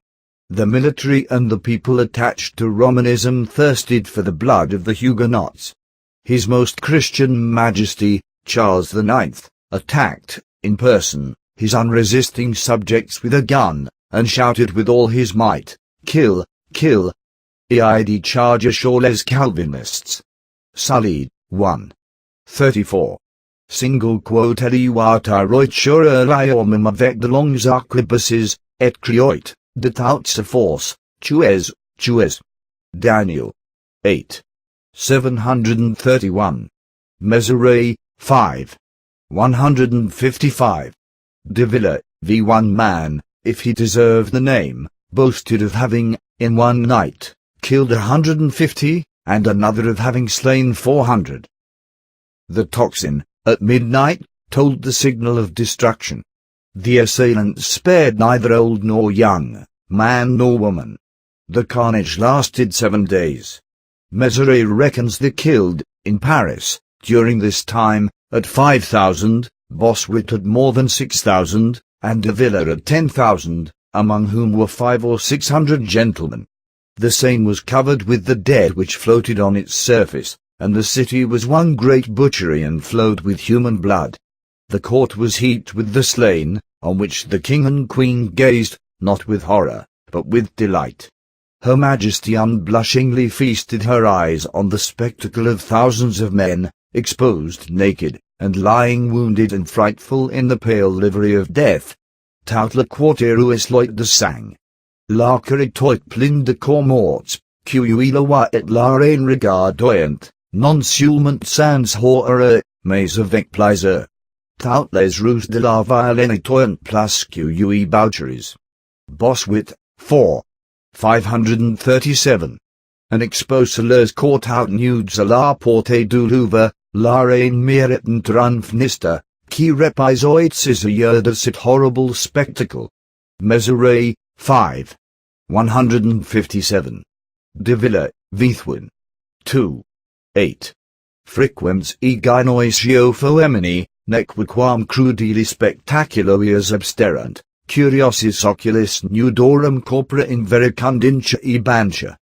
The military and the people attached to Romanism thirsted for the blood of the Huguenots. His Most Christian Majesty, Charles IX, attacked, in person, his unresisting subjects with a gun, and shouted with all his might, "Kill, kill! Id charge ashore les Calvinists." Sully, 1. 34. Single quote Eliuata roitura liomum avec de longs arquebuses, et crioit, de tout force, tues. Daniel. 8. 731. Mézeray, 5. 155. De Villa, v. One man, if he deserved the name, boasted of having, in one night, killed 150, and another of having slain 400. The tocsin, at midnight, tolled the signal of destruction. The assailants spared neither old nor young, man nor woman. The carnage lasted 7 days. Mezeray reckons the killed, in Paris, during this time, at 5,000, Bossuet at more than 6,000, and de Villa at 10,000, among whom were 500 or 600 gentlemen. The Seine was covered with the dead which floated on its surface, and the city was one great butchery and flowed with human blood. The court was heaped with the slain, on which the king and queen gazed, not with horror, but with delight. Her Majesty unblushingly feasted her eyes on the spectacle of thousands of men, exposed naked, and lying wounded and frightful in the pale livery of death. Tout le quartier loit de sang. La caritoit plein de corps morts, qui la wa et la reine regardoyant, non seulement sans horreur, mais avec plaisir. Tout les rues de la ville nettoyant place qui boucheries. Bossuet, 4. 537. An exposés court out nudes à la portée du Louvre, la reine méritant triomphiste, qui repisoit ses yeux de cet horrible spectacle. Mezeray, 5. 157. De Villa, Vithwin. 2. 8. Frequens eginoitio foemini, nequequam crudeli spectaculoias absterant, curiosis oculis nudorum corpora in vericundincia e bancia.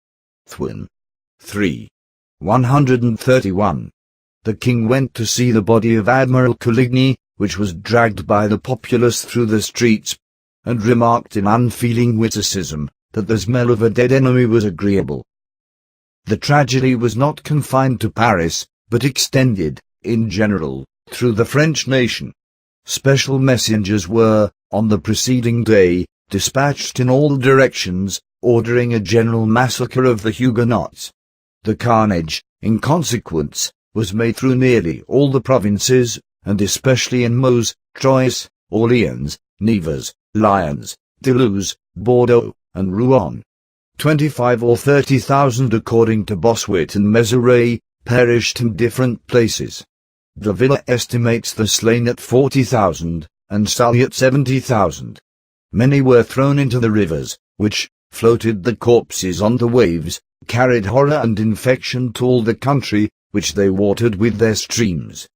Thwin. 3. 131. The king went to see the body of Admiral Coligny, which was dragged by the populace through the streets, and remarked in unfeeling witticism, that the smell of a dead enemy was agreeable. The tragedy was not confined to Paris, but extended, in general, through the French nation. Special messengers were, on the preceding day, dispatched in all directions, ordering a general massacre of the Huguenots. The carnage, in consequence, was made through nearly all the provinces, and especially in Meuse, Troyes, Orleans, Nevers, Lyons, Toulouse, Bordeaux, and Rouen. 25 or 30,000 according to Bossuet and Mezeray, perished in different places. De Villa estimates the slain at 40,000, and Sully at 70,000. Many were thrown into the rivers, which, floated the corpses on the waves, carried horror and infection to all the country, which they watered with their streams.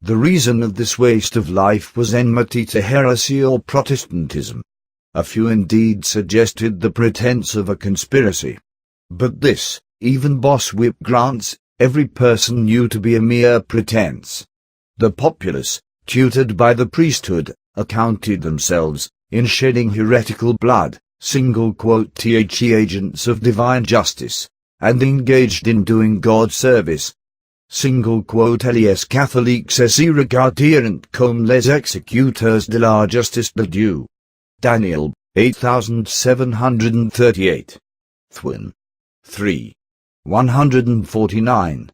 The reason of this waste of life was enmity to heresy or Protestantism. A few indeed suggested the pretense of a conspiracy. But this, even Bossuet grants, every person knew to be a mere pretense. The populace, tutored by the priesthood, accounted themselves, in shedding heretical blood, the agents of divine justice, and engaged in doing God service. Les catholiques s'y regardèrent comme les exécuteurs de la justice de Dieu. Daniel, 8738. Thwin. 3. 149.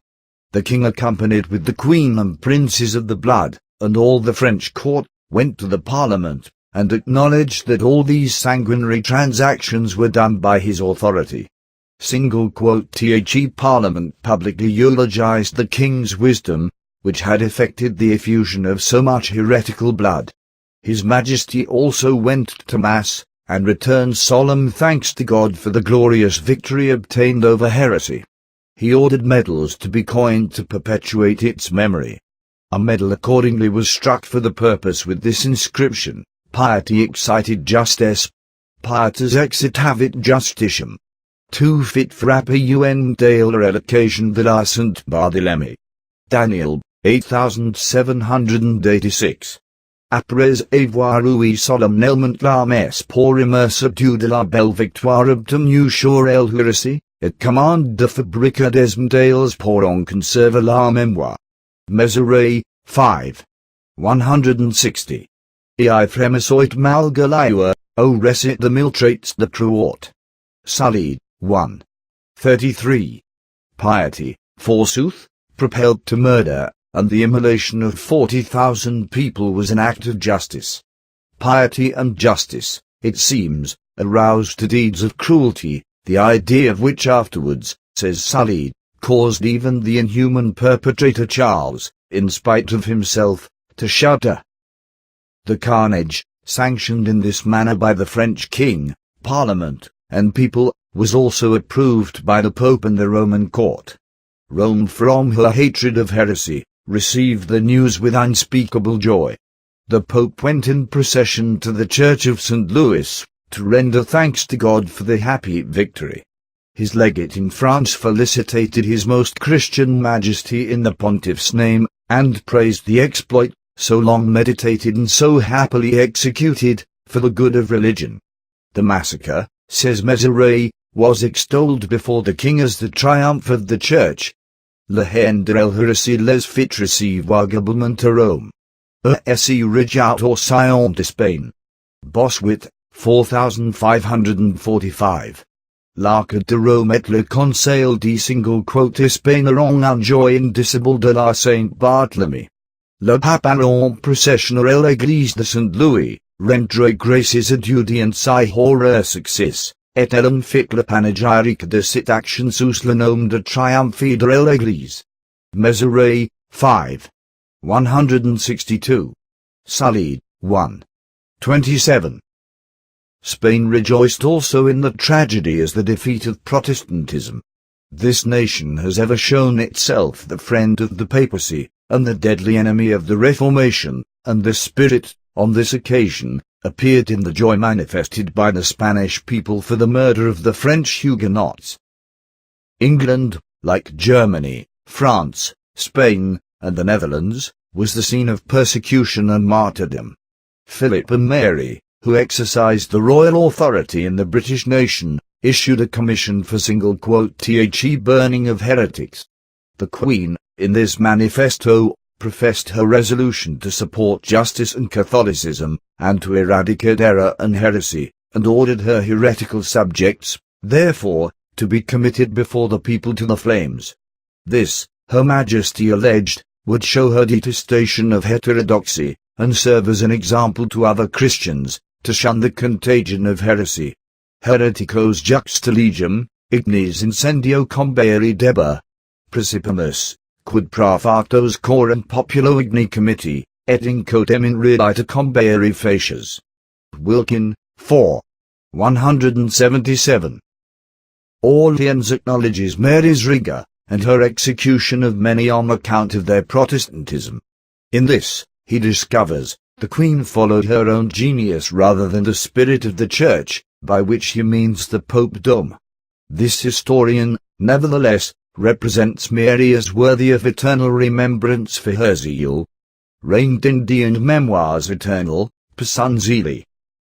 The king accompanied with the queen and princes of the blood, and all the French court, went to the parliament, and acknowledged that all these sanguinary transactions were done by his authority. The Parliament publicly eulogized the king's wisdom, which had effected the effusion of so much heretical blood. His Majesty also went to Mass, and returned solemn thanks to God for the glorious victory obtained over heresy. He ordered medals to be coined to perpetuate its memory. A medal accordingly was struck for the purpose with this inscription: Piety excited justice, pietas excitavit justitiam. Too fit frapper un dale occasion de la Saint Barthélemy. Daniel, 8786. Après avoir eu solennellement la messe pour immerser de la belle victoire obtenue sur el Heresy, it commande de fabriquer des medals pour en conserver la mémoire. Mezeray, 5. 160. I fremisoit malgalaiua, o recit the miltrates de truort. Sully, 1. 33. Piety, forsooth, propelled to murder, and the immolation of 40,000 people was an act of justice. Piety and justice, it seems, aroused to deeds of cruelty, the idea of which afterwards, says Sully, caused even the inhuman perpetrator Charles, in spite of himself, to shudder. The carnage, sanctioned in this manner by the French king, parliament, and people, was also approved by the Pope and the Roman court. Rome, from her hatred of heresy, received the news with unspeakable joy. The Pope went in procession to the Church of St. Louis, to render thanks to God for the happy victory. His legate in France felicitated His Most Christian Majesty in the pontiff's name, and praised the exploit, so long meditated and so happily executed, for the good of religion. The massacre, says Mezeray, was extolled before the king as the triumph of the Church. La haine de l'hérésie les fit recevoir vagabondement à Rome. Heresy rejout au Sion de Spain. Bossuet, 4545. L'arc de Rome et le conseil de Espagne auront un joy indicible de la Saint-Barthélemy. Le pape en procession à l'église de Saint-Louis, rendrait graces à Dieu et sa horreur succès, et elle fit le panégyrique de cette action sous le nom de triomphe de l'église. Mezeray, 5. 162. Salide, 1. 27. Spain rejoiced also in the tragedy as the defeat of Protestantism. This nation has ever shown itself the friend of the papacy, and the deadly enemy of the Reformation, and the Spirit, on this occasion, appeared in the joy manifested by the Spanish people for the murder of the French Huguenots. England, like Germany, France, Spain, and the Netherlands, was the scene of persecution and martyrdom. Philip and Mary, who exercised the royal authority in the British nation, issued a commission for the burning of heretics. The Queen, in this manifesto, professed her resolution to support justice and Catholicism, and to eradicate error and heresy, and ordered her heretical subjects, therefore, to be committed before the people to the flames. This, Her Majesty alleged, would show her detestation of heterodoxy, and serve as an example to other Christians, to shun the contagion of heresy. Hereticos juxta legem, ignes incendio combere deba. Precipimus, quid profactos coram populo igni committee, et incotem in redita combere facies. Wilkin, 4. 177. Orleans acknowledges Mary's rigor, and her execution of many on account of their Protestantism. In this, he discovers, the Queen followed her own genius rather than the spirit of the Church, by which he means the Popedom. This historian, nevertheless, represents Mary as worthy of eternal remembrance for her zeal. Reigned and Memoirs Eternal, Personzili.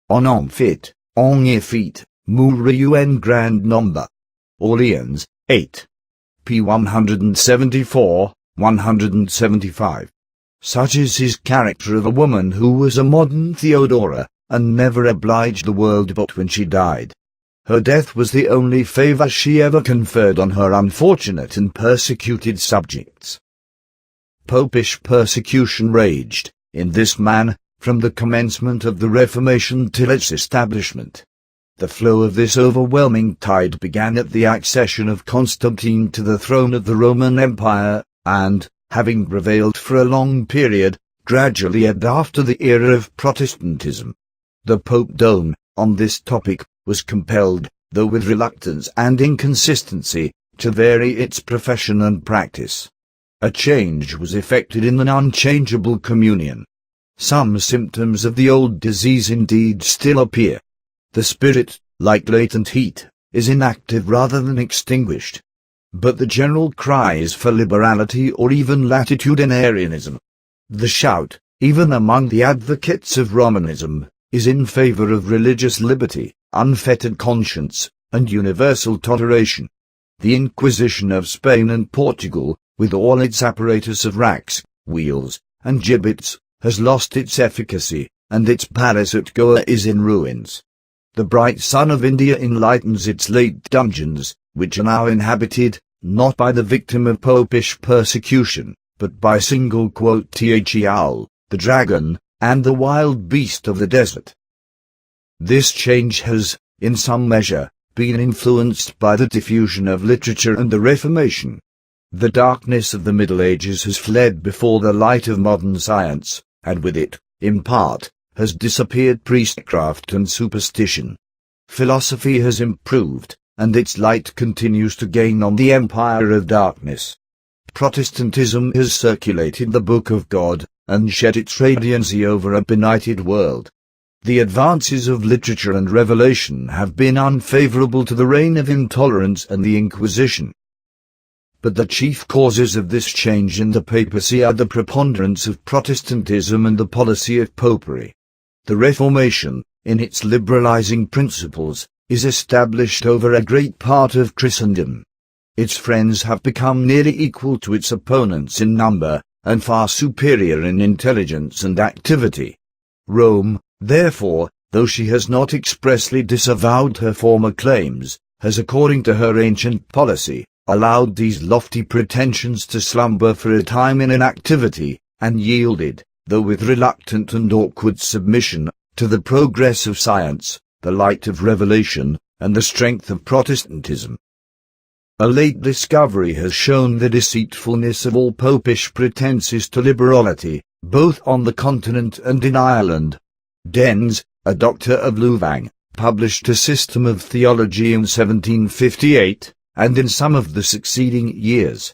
En enfit, en effet, mourut en grand nombre. Orleans, 8. p. 174, 175. Such is his character of a woman who was a modern Theodora, and never obliged the world but when she died. Her death was the only favour she ever conferred on her unfortunate and persecuted subjects. Popish persecution raged, in this manner, from the commencement of the Reformation till its establishment. The flow of this overwhelming tide began at the accession of Constantine to the throne of the Roman Empire, and, having prevailed for a long period, gradually ebbed after the era of Protestantism. The Popedom, on this topic, was compelled, though with reluctance and inconsistency, to vary its profession and practice. A change was effected in an unchangeable communion. Some symptoms of the old disease indeed still appear. The spirit, like latent heat, is inactive rather than extinguished. But the general cry is for liberality or even latitudinarianism. The shout, even among the advocates of Romanism, is in favor of religious liberty, unfettered conscience, and universal toleration. The Inquisition of Spain and Portugal, with all its apparatus of racks, wheels, and gibbets, has lost its efficacy, and its palace at Goa is in ruins. The bright sun of India enlightens its late dungeons, which are now inhabited, not by the victim of popish persecution, but by *Theal, the dragon, and the wild beast of the desert. This change has, in some measure, been influenced by the diffusion of literature and the Reformation. The darkness of the Middle Ages has fled before the light of modern science, and with it, in part, has disappeared priestcraft and superstition. Philosophy has improved, and its light continues to gain on the empire of darkness. Protestantism has circulated the Book of God, and shed its radiancy over a benighted world. The advances of literature and revelation have been unfavorable to the reign of intolerance and the Inquisition. But the chief causes of this change in the papacy are the preponderance of Protestantism and the policy of Popery. The Reformation, in its liberalizing principles, is established over a great part of Christendom. Its friends have become nearly equal to its opponents in number, and far superior in intelligence and activity. Rome, therefore, though she has not expressly disavowed her former claims, has according to her ancient policy, allowed these lofty pretensions to slumber for a time in inactivity, and yielded, though with reluctant and awkward submission, to the progress of science, the light of revelation, and the strength of Protestantism. A late discovery has shown the deceitfulness of all popish pretences to liberality, both on the continent and in Ireland. Dens, a doctor of Louvain, published a system of theology in 1758, and in some of the succeeding years.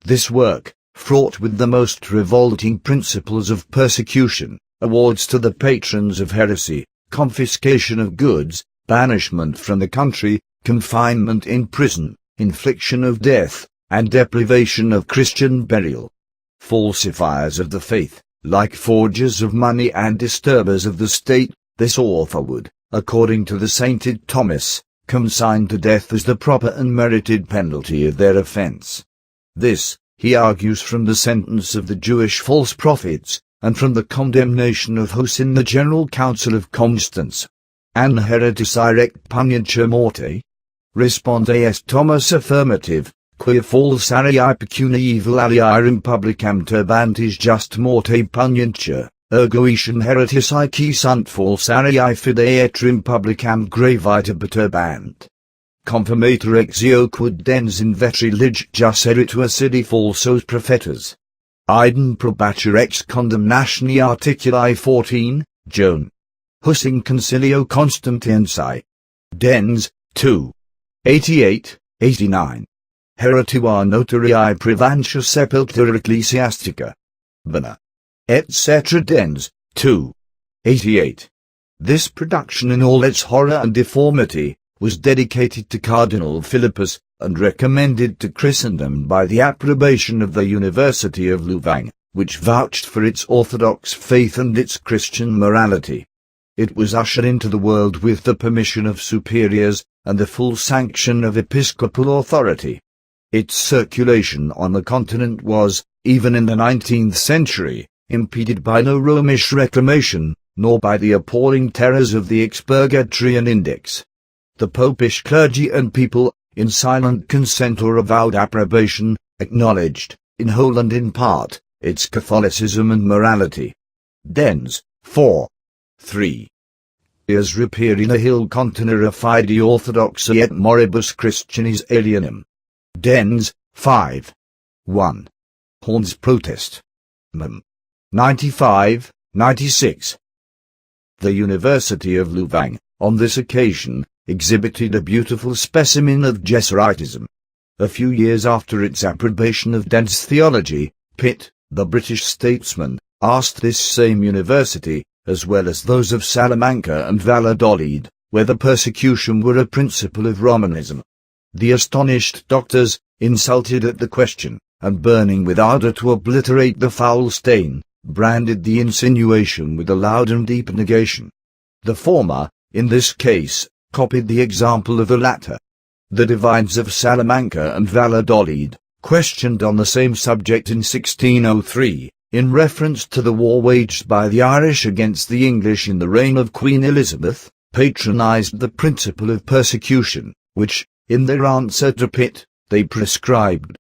This work, fraught with the most revolting principles of persecution, awards to the patrons of heresy, confiscation of goods, banishment from the country, confinement in prison, infliction of death, and deprivation of Christian burial. Falsifiers of the faith, like forgers of money and disturbers of the state, this author would, according to the sainted Thomas, consign to death as the proper and merited penalty of their offense. This, he argues from the sentence of the Jewish false prophets, and from the condemnation of Hus in the General Council of Constance. An heretis erect punientia morte? Responde est Thomas affirmative, quia falsarii pecuna evil aliarum publicam turbantis just morte punientia, ergo etiam heretis qui sunt falsarii fide etrim publicam gravita perturbant. Confirmator exio quod dens in vetri ligitus eritua sidi falsos prophetas. Idem probatur ex condemnationi articuli 14, Joan. Hus in concilio Constantinsi. Dens, 2. 88, 89. Heretua notarii prevantia sepultura ecclesiastica. Bana. Etc. Dens, 2. 88. This production in all its horror and deformity, was dedicated to Cardinal Philippus, and recommended to Christendom by the approbation of the University of Louvain, which vouched for its orthodox faith and its Christian morality. It was ushered into the world with the permission of superiors, and the full sanction of episcopal authority. Its circulation on the continent was, even in the 19th century, impeded by no Romish reclamation, nor by the appalling terrors of the Expurgatorian Index. The popish clergy and people, in silent consent or avowed approbation, acknowledged, in whole and in part, its Catholicism and morality. Dens, 4. 3. As reper nihil continere fide orthodoxi et moribus Christianis alienum. Dens, 5. 1. Horn's Protest. Mem. 95, 96. The University of Louvain, on this occasion, exhibited a beautiful specimen of Jesuitism. A few years after its approbation of Dens' theology, Pitt, the British statesman, asked this same university, as well as those of Salamanca and Valladolid, whether persecution were a principle of Romanism. The astonished doctors, insulted at the question, and burning with ardor to obliterate the foul stain, branded the insinuation with a loud and deep negation. The former, in this case, copied the example of the latter. The divines of Salamanca and Valladolid, questioned on the same subject in 1603, in reference to the war waged by the Irish against the English in the reign of Queen Elizabeth, patronized the principle of persecution, which, in their answer to Pitt, they prescribed.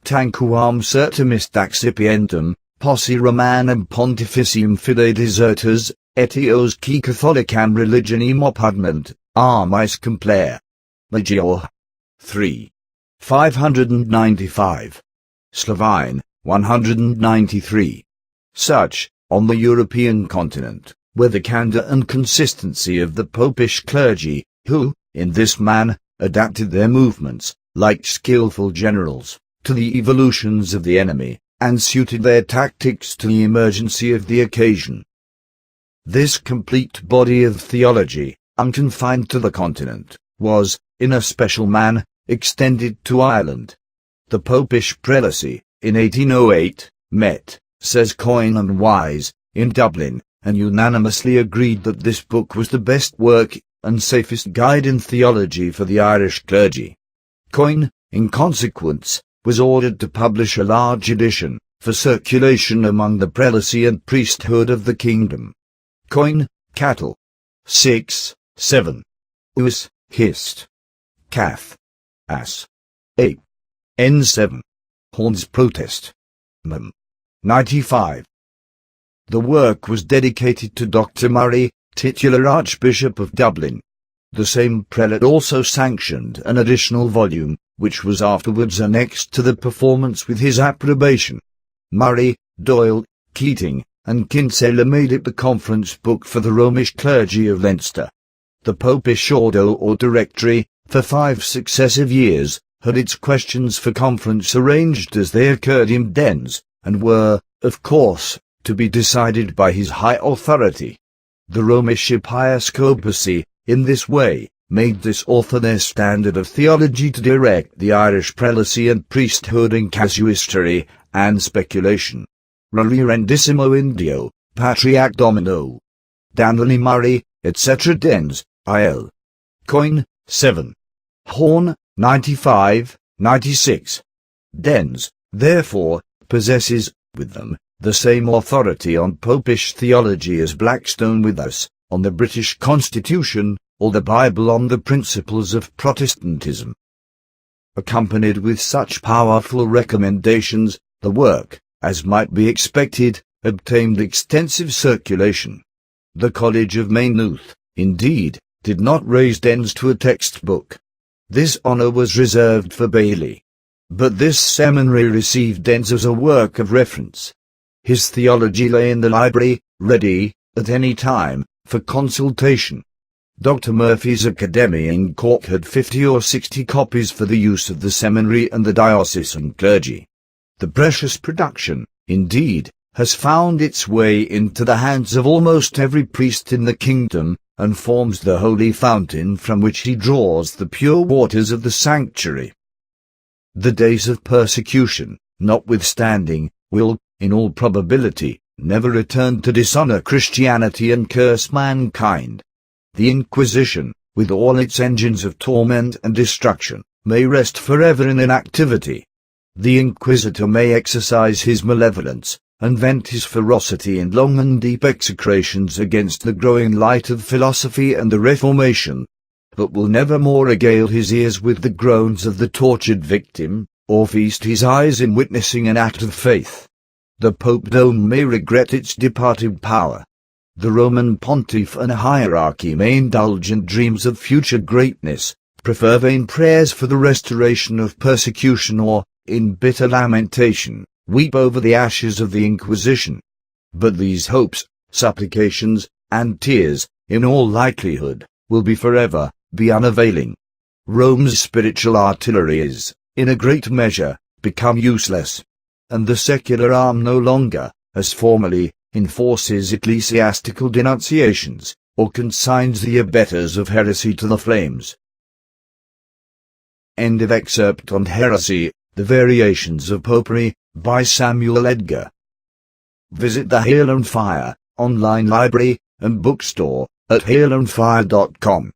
Tanquam certimist accipientem, posse Romanum pontificium fide deserters, etios qui Catholicam religionem oppugnant, armis complere. Major. 3. 595. Slovene, 193. Such, on the European continent, were the candour and consistency of the popish clergy, who, in this manner, adapted their movements, like skillful generals, to the evolutions of the enemy, and suited their tactics to the emergency of the occasion. This complete body of theology, unconfined to the continent, was, in a special manner, extended to Ireland. The popish prelacy, in 1808, met, says Coyne and Wise, in Dublin, and unanimously agreed that this book was the best work and safest guide in theology for the Irish clergy. Coyne, in consequence, was ordered to publish a large edition, for circulation among the prelacy and priesthood of the kingdom. Coyne, Cattle. 6, 7. Us, Hist. Cath. As. 8. N7. Horn's Protest. Mem. 95. The work was dedicated to Dr. Murray, titular Archbishop of Dublin. The same prelate also sanctioned an additional volume, which was afterwards annexed to the performance with his approbation. Murray, Doyle, Keating, and Kinsella made it the conference book for the Romish clergy of Leinster. The Popish Ordo or Directory, for 5 successive years, had its questions for conference arranged as they occurred in dens, and were, of course, to be decided by his high authority. The Romish episcopacy, in this way, made this author their standard of theology to direct the Irish prelacy and priesthood in casuistry and speculation. Reverendissimo Indio, Patriarch Domino. Danley Murray, etc. Dens, I.L. Coyne, 7. Horn, 95, 96. Dens, therefore, possesses, with them, the same authority on popish theology as Blackstone with us, on the British Constitution, or the Bible on the principles of Protestantism. Accompanied with such powerful recommendations, the work, as might be expected, obtained extensive circulation. The College of Maynooth, indeed, did not raise Dens to a textbook. This honour was reserved for Bailey. But this seminary received Dens as a work of reference. His theology lay in the library, ready, at any time, for consultation. Dr. Murphy's Academy in Cork had 50 or 60 copies for the use of the seminary and the diocesan clergy. The precious production, indeed, has found its way into the hands of almost every priest in the kingdom, and forms the holy fountain from which he draws the pure waters of the sanctuary. The days of persecution, notwithstanding, will, in all probability, never return to dishonour Christianity and curse mankind. The Inquisition, with all its engines of torment and destruction, may rest forever in inactivity. The Inquisitor may exercise his malevolence, and vent his ferocity in long and deep execrations against the growing light of philosophy and the Reformation, but will never more regale his ears with the groans of the tortured victim, or feast his eyes in witnessing an act of faith. The Popedom may regret its departed power. The Roman pontiff and hierarchy may indulge in dreams of future greatness, prefer vain prayers for the restoration of persecution, or, in bitter lamentation, weep over the ashes of the Inquisition. But these hopes, supplications, and tears, in all likelihood, will be unavailing. Rome's spiritual artillery is, in a great measure, become useless, and the secular arm no longer, as formerly, enforces ecclesiastical denunciations, or consigns the abettors of heresy to the flames. End of excerpt on Heresy, The Variations of Popery, by Samuel Edgar. Visit the Hail and Fire online library and bookstore at hailandfire.com.